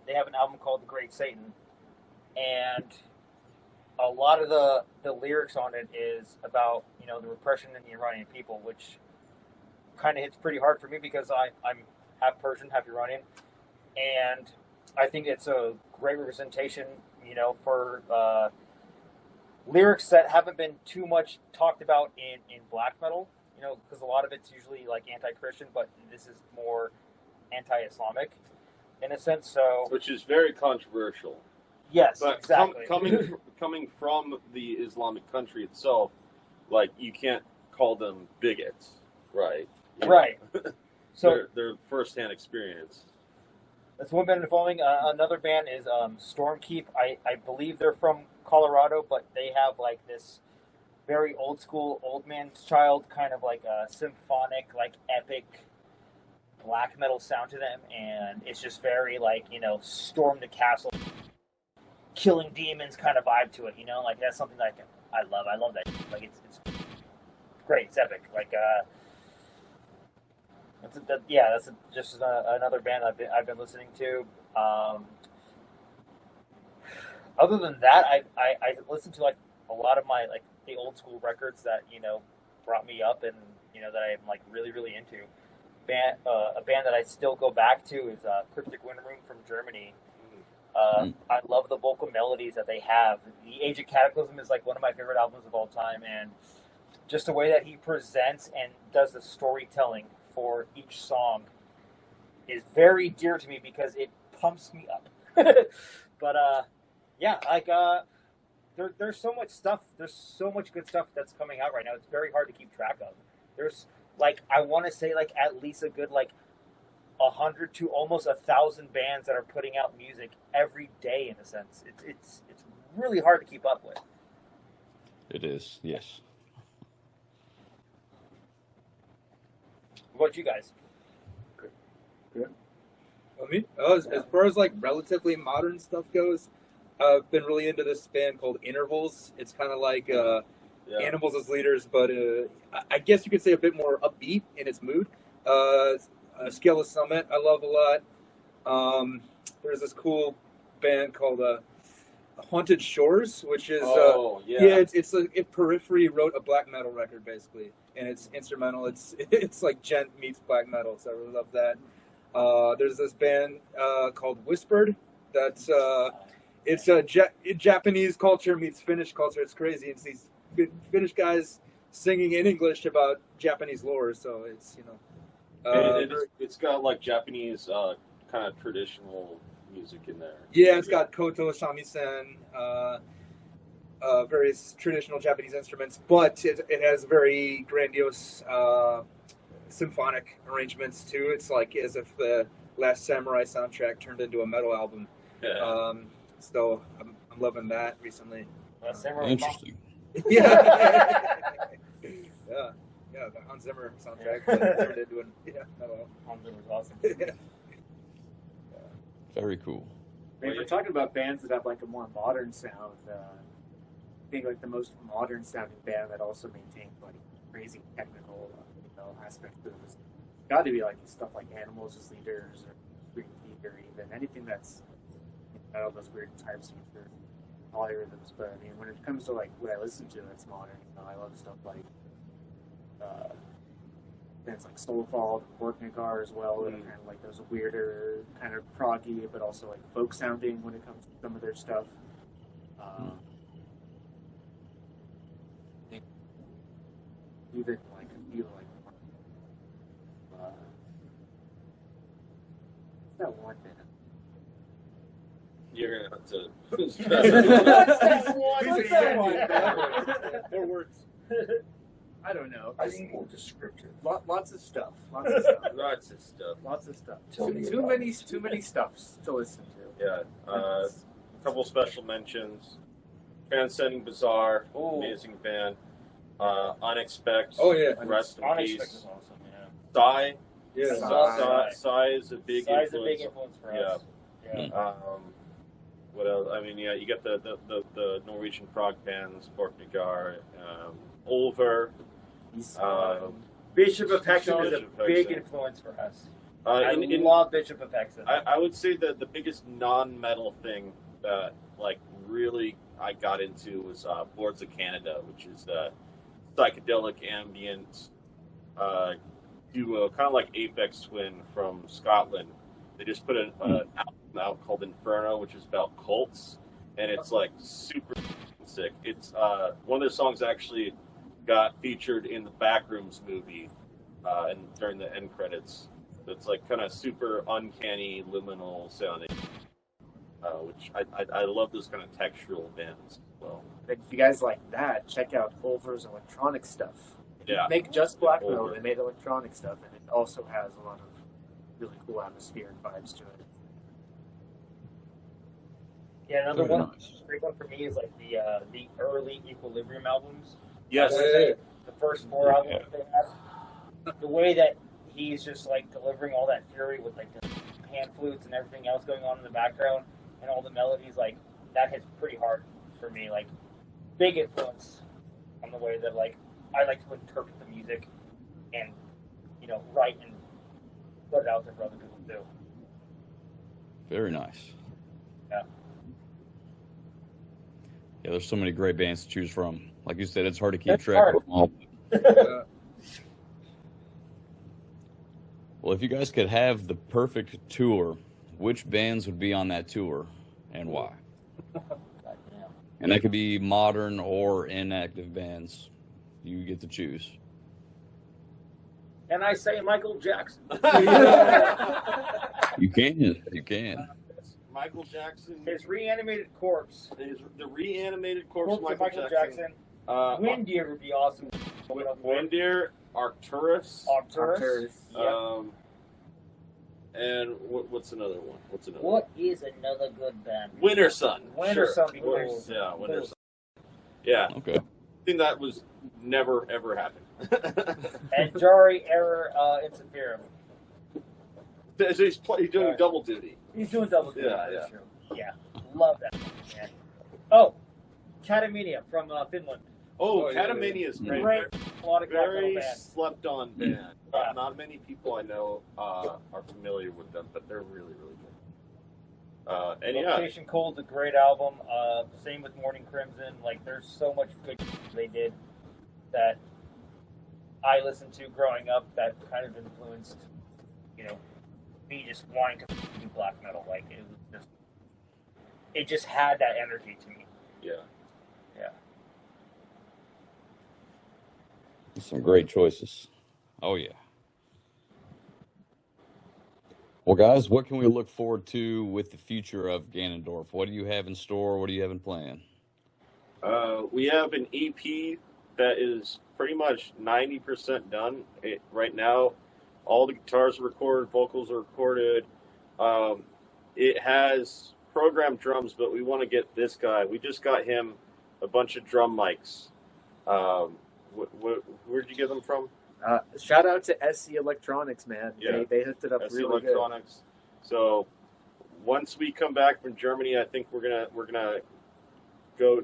[SPEAKER 2] they have an album called The Great Satan, and a lot of the lyrics on it is about, you know, the repression in the Iranian people, which kind of hits pretty hard for me because I'm half Persian, half Iranian, and I think it's a great representation, you know, for lyrics that haven't been too much talked about in black metal, you know, because a lot of it's usually like anti-Christian, but this is more anti-Islamic in a sense. So,
[SPEAKER 3] Which is very controversial.
[SPEAKER 2] yes,
[SPEAKER 3] But
[SPEAKER 2] exactly.
[SPEAKER 3] coming from the Islamic country itself, like you can't call them bigots, right? You know,
[SPEAKER 2] Right. So
[SPEAKER 3] their firsthand experience.
[SPEAKER 2] that's one band I'm following. Another band is Stormkeep. I believe they're from Colorado, but they have like this very old school, old man's child kind of like a symphonic, like epic black metal sound to them, and it's just very like, you know, storm the castle, killing demons kind of vibe to it. You know, like that's something that I love. I love that. Like it's great. It's epic. Like that's just another band I've been listening to. Other than that, I listen to like a lot of my like the old school records that, you know, brought me up and, you know, that I'm like really really into. A band that I still go back to is Cryptic Wind Room from Germany. I love the vocal melodies that they have. The Age of Cataclysm is like one of my favorite albums of all time, and just the way that he presents and does the storytelling for each song is very dear to me because it pumps me up. But yeah, like there's so much stuff. There's so much good stuff that's coming out right now. It's very hard to keep track of. There's like, I want to say like at least a good like 100 to almost 1,000 bands that are putting out music every day. In a sense, it's really hard to keep up with.
[SPEAKER 1] It is, yes.
[SPEAKER 2] What about you guys?
[SPEAKER 5] Well, me, as far as like relatively modern stuff goes, I've been really into this band called Intervals. It's kind of like Animals as Leaders, but I guess you could say a bit more upbeat in its mood. Scale of Summit, I love a lot. There's this cool band called Haunted Shores, which is it's like Periphery wrote a black metal record basically, and it's instrumental. It's like gent meets black metal, so I really love that. There's this band called Whispered. That's it's a Japanese culture meets Finnish culture. It's crazy. It's these Finnish guys singing in English about Japanese lore. So it's, you know,
[SPEAKER 3] it's got like Japanese kind of traditional music in there.
[SPEAKER 5] Yeah, it's got koto, shamisen, various traditional Japanese instruments, but it has very grandiose symphonic arrangements too. It's like as if the Last Samurai soundtrack turned into a metal album.
[SPEAKER 3] Yeah.
[SPEAKER 5] So I'm loving that recently.
[SPEAKER 1] Interesting.
[SPEAKER 5] Yeah. Yeah. Yeah, the Hans Zimmer soundtrack. But turned into an, yeah, I don't know.
[SPEAKER 2] Hans Zimmer's awesome.
[SPEAKER 5] Yeah.
[SPEAKER 1] Very cool.
[SPEAKER 4] I mean, if we're talking about bands that have like a more modern sound, I think like the most modern sounding band that also maintains like crazy technical aspects to it has got to be like stuff like Animals as Leaders or Green Tea or even anything that's got all those weird types or polyrhythms. But I mean, when it comes to like what I listen to that's modern, I love stuff like bands like Soulfall, Wacken as well, that are kind of like those weirder, kind of proggy, but also like folk sounding when it comes to some of their stuff. Even like a few like what's that one band?
[SPEAKER 3] You're gonna have to.
[SPEAKER 2] What's that one?
[SPEAKER 4] More words. I don't know.
[SPEAKER 7] I think more descriptive.
[SPEAKER 4] Lots of stuff. Lots of stuff.
[SPEAKER 3] Lots of stuff.
[SPEAKER 4] Lots of stuff.
[SPEAKER 7] Tell me
[SPEAKER 4] Too
[SPEAKER 7] about
[SPEAKER 4] many
[SPEAKER 7] it.
[SPEAKER 4] too many stuffs to listen to.
[SPEAKER 3] Yeah. A couple special mentions. Transcending Bizarre,
[SPEAKER 2] Ooh.
[SPEAKER 3] amazing band. Unexpected.
[SPEAKER 5] Oh, yeah.
[SPEAKER 3] Rest in
[SPEAKER 2] Unexpected
[SPEAKER 3] peace.
[SPEAKER 2] is awesome, yeah.
[SPEAKER 3] Psy.
[SPEAKER 5] Yeah.
[SPEAKER 3] Psy is a big
[SPEAKER 2] Size
[SPEAKER 3] influence.
[SPEAKER 2] a big influence for us. Yeah.
[SPEAKER 3] What else? I mean, yeah, you got the Norwegian prog bands, Borknagar, Olver.
[SPEAKER 2] Bishop of Hexen is
[SPEAKER 3] Bishop
[SPEAKER 2] a
[SPEAKER 3] of
[SPEAKER 2] big
[SPEAKER 3] Hexen.
[SPEAKER 2] influence for us. I
[SPEAKER 3] In
[SPEAKER 2] love Bishop of Hexen.
[SPEAKER 3] I would say that the biggest non-metal thing that like really I got into was Boards of Canada, which is a psychedelic ambient duo, kind of like Aphex Twin from Scotland. They just put an album out called Inferno, which is about cults, and it's like super sick. It's one of their songs actually got featured in the Backrooms movie, and during the end credits. It's like kind of super uncanny, liminal sounding, which I love those kind of textural bands. Well,
[SPEAKER 4] If you guys like that, check out Ulver's electronic stuff.
[SPEAKER 3] yeah,
[SPEAKER 4] Make just black metal.
[SPEAKER 3] Ulver.
[SPEAKER 4] They made electronic stuff, and it also has a lot of really cool atmospheric vibes to it.
[SPEAKER 2] Yeah, another
[SPEAKER 1] Very
[SPEAKER 2] one,
[SPEAKER 1] nice.
[SPEAKER 2] great one for me is like the early Equilibrium albums.
[SPEAKER 3] yes,
[SPEAKER 2] The first 4 albums that they had. The way that he's just like delivering all that fury with like the hand flutes and everything else going on in the background and all the melodies, like that hits pretty hard for me. Like big influence on the way that like I like to interpret the music and write and put it out there for other people too.
[SPEAKER 1] Very nice.
[SPEAKER 2] Yeah.
[SPEAKER 1] Yeah, there's so many great bands to choose from. Like you said, it's hard to keep
[SPEAKER 2] It's
[SPEAKER 1] track
[SPEAKER 2] hard.
[SPEAKER 1] of them all.
[SPEAKER 5] Yeah.
[SPEAKER 1] Well, if you guys could have the perfect tour, which bands would be on that tour and why? And that could be modern or inactive bands. You get to choose.
[SPEAKER 2] And I say Michael Jackson.
[SPEAKER 1] You can. You can.
[SPEAKER 3] Michael Jackson.
[SPEAKER 2] His reanimated corpse.
[SPEAKER 3] The reanimated corpse
[SPEAKER 2] Corpse
[SPEAKER 3] of Michael Jackson.
[SPEAKER 2] Windeer would be awesome.
[SPEAKER 3] Windeer, Arcturus.
[SPEAKER 2] Arcturus. Yeah.
[SPEAKER 3] And what's another one?
[SPEAKER 2] What is another good band?
[SPEAKER 3] Winter Sun.
[SPEAKER 2] Winter Sun.
[SPEAKER 3] Yeah, Winter Sun. Yeah,
[SPEAKER 1] Okay.
[SPEAKER 3] I think that was never ever happened.
[SPEAKER 2] And Jari Error Inseferum.
[SPEAKER 3] So he's doing double duty.
[SPEAKER 2] He's doing double duty.
[SPEAKER 3] Yeah,
[SPEAKER 2] That's true. Yeah. Love that man. Oh, Katamania from Finland.
[SPEAKER 3] Oh,
[SPEAKER 5] yeah,
[SPEAKER 3] Katamania is great.
[SPEAKER 2] Great melodic black metal
[SPEAKER 3] Very
[SPEAKER 2] band.
[SPEAKER 3] slept on band.
[SPEAKER 2] Yeah.
[SPEAKER 3] Not many people I know are familiar with them, but they're really, really good. And yeah,
[SPEAKER 2] Location Cold's a great album. Same with Morning Crimson. Like, there's so much good they did that I listened to growing up that kind of influenced, me just wanting to do black metal. Like, it just had that energy to me.
[SPEAKER 3] yeah.
[SPEAKER 1] Some great choices. Oh, yeah. Well, guys, what can we look forward to with the future of Gannondorf? What do you have in store? What do you have in plan?
[SPEAKER 3] We have an EP that is pretty much 90% done right now. All the guitars are recorded, vocals are recorded. It has program drums, but we want to get this guy. We just got him a bunch of drum mics. Where'd you get them from?
[SPEAKER 4] Shout out to SC Electronics, man.
[SPEAKER 3] Yeah.
[SPEAKER 4] They hooked it up
[SPEAKER 3] SC
[SPEAKER 4] really
[SPEAKER 3] Electronics. So once we come back from Germany, I think we're gonna go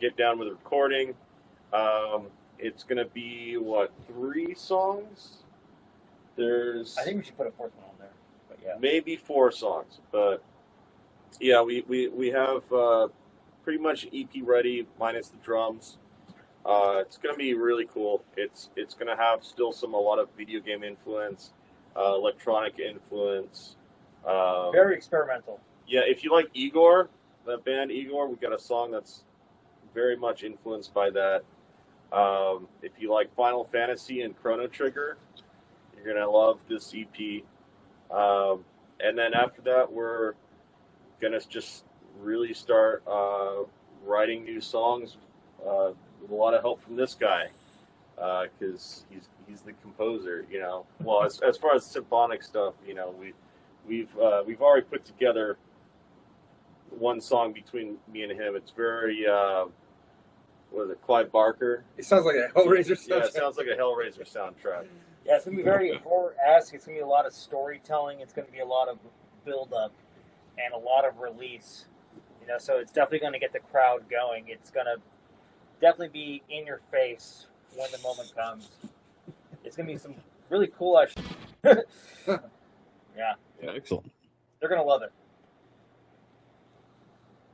[SPEAKER 3] get down with the recording. It's gonna be 3 songs. There's
[SPEAKER 2] I think we should put a 4th one on there. But yeah.
[SPEAKER 3] maybe 4 songs, but yeah, we have pretty much EP ready minus the drums. It's gonna be really cool. It's gonna have still a lot of video game influence, electronic influence.
[SPEAKER 2] Very experimental.
[SPEAKER 3] Yeah, if you like Igor, that band Igor, we got a song that's very much influenced by that. If you like Final Fantasy and Chrono Trigger, you're gonna love this EP. And then after that, we're gonna just really start writing new songs with a lot of help from this guy, because he's the composer. Well, as far as symphonic stuff, we've already put together one song between me and him. It's very what is it, Clive Barker?
[SPEAKER 5] It sounds like a Hellraiser soundtrack.
[SPEAKER 3] Yeah, it sounds like a Hellraiser soundtrack.
[SPEAKER 2] Yeah, it's going to be very horror-esque. It's going to be a lot of storytelling. It's going to be a lot of build-up and a lot of release. So it's definitely going to get the crowd going. It's going to definitely be in your face when the moment comes. It's going to be some really cool shit. Yeah.
[SPEAKER 1] Excellent.
[SPEAKER 2] They're going to love it.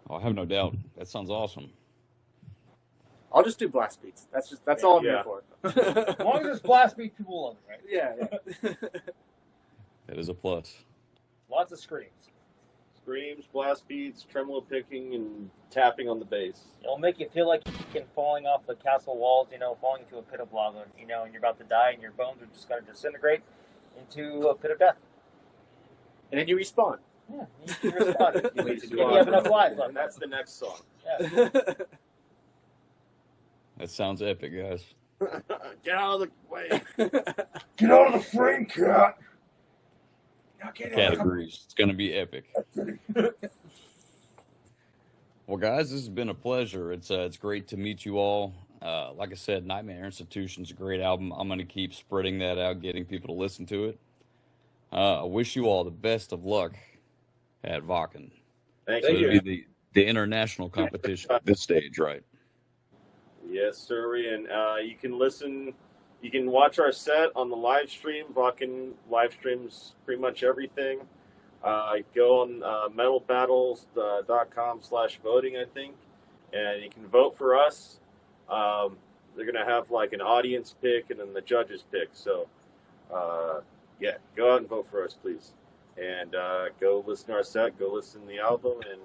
[SPEAKER 1] Oh, I have no doubt. That sounds awesome.
[SPEAKER 4] I'll just do blast beats. That's all I'm
[SPEAKER 3] Yeah.
[SPEAKER 4] here for.
[SPEAKER 2] As long as it's blast beat, people will love it, right?
[SPEAKER 4] Yeah.
[SPEAKER 1] That is a plus.
[SPEAKER 2] Lots of screams.
[SPEAKER 3] Screams, blast beats, tremolo picking, and tapping on the bass.
[SPEAKER 2] It'll make you feel like you're falling off the castle walls, falling into a pit of lava, and you're about to die, and your bones are just going to disintegrate into a pit of death.
[SPEAKER 4] And then you respawn.
[SPEAKER 2] Yeah, you respond.
[SPEAKER 3] If
[SPEAKER 2] You have enough lives left.
[SPEAKER 3] And that's the next song.
[SPEAKER 2] Yeah.
[SPEAKER 1] That sounds epic, guys.
[SPEAKER 3] Get out of the way.
[SPEAKER 6] Get out of the frame, cat.
[SPEAKER 1] Cat agrees. It's going to be epic. Well, guys, this has been a pleasure. It's great to meet you all. Like I said, Nightmare Institution's a great album. I'm going to keep spreading that out, getting people to listen to it. I wish you all the best of luck at Wacken.
[SPEAKER 3] Thank
[SPEAKER 1] So
[SPEAKER 3] you.
[SPEAKER 1] it'll be the international competition at this stage, right?
[SPEAKER 3] Yes, sir. And you can watch our set on the live stream. Wacken live streams pretty much everything. Go on metalbattles.com/voting, I think, and you can vote for us. They're going to have like an audience pick and then the judges pick. So, yeah, go out and vote for us, please. And go listen to our set, go listen to the album, and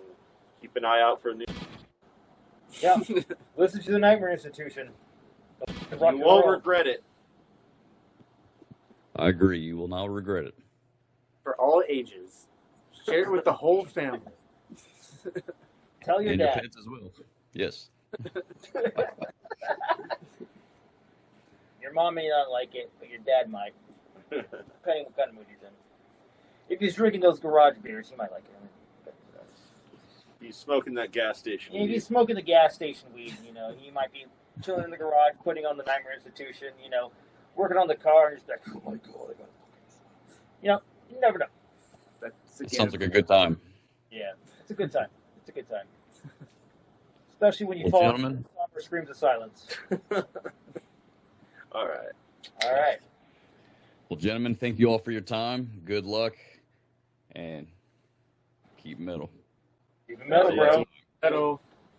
[SPEAKER 3] keep an eye out for new.
[SPEAKER 2] Yeah. Listen to the Nightmare Institution.
[SPEAKER 3] You won't regret it.
[SPEAKER 1] I agree. You will not regret it.
[SPEAKER 4] For all ages. Share it with the whole family.
[SPEAKER 2] Tell your
[SPEAKER 1] And your
[SPEAKER 2] dad.
[SPEAKER 1] pets as well. Yes.
[SPEAKER 2] Your mom may not like it, but your dad might. Depending what kind of mood he's in. If he's drinking those garage beers, he might like it.
[SPEAKER 3] He's smoking that gas station.
[SPEAKER 2] If he's smoking the gas station weed, he might be chilling in the garage, putting on the Nightmare Institution, working on the car, and just like, oh my god, I got. You never know.
[SPEAKER 1] It sounds like a good time.
[SPEAKER 2] Yeah, it's a good time. It's a good time. Especially when you
[SPEAKER 1] Well,
[SPEAKER 2] fall
[SPEAKER 1] gentlemen.
[SPEAKER 2] into the somber screams of silence.
[SPEAKER 3] All right.
[SPEAKER 2] All right.
[SPEAKER 1] Well, gentlemen, thank you all for your time. Good luck. And keep metal.
[SPEAKER 2] Keep it metal, bro.
[SPEAKER 4] Metal.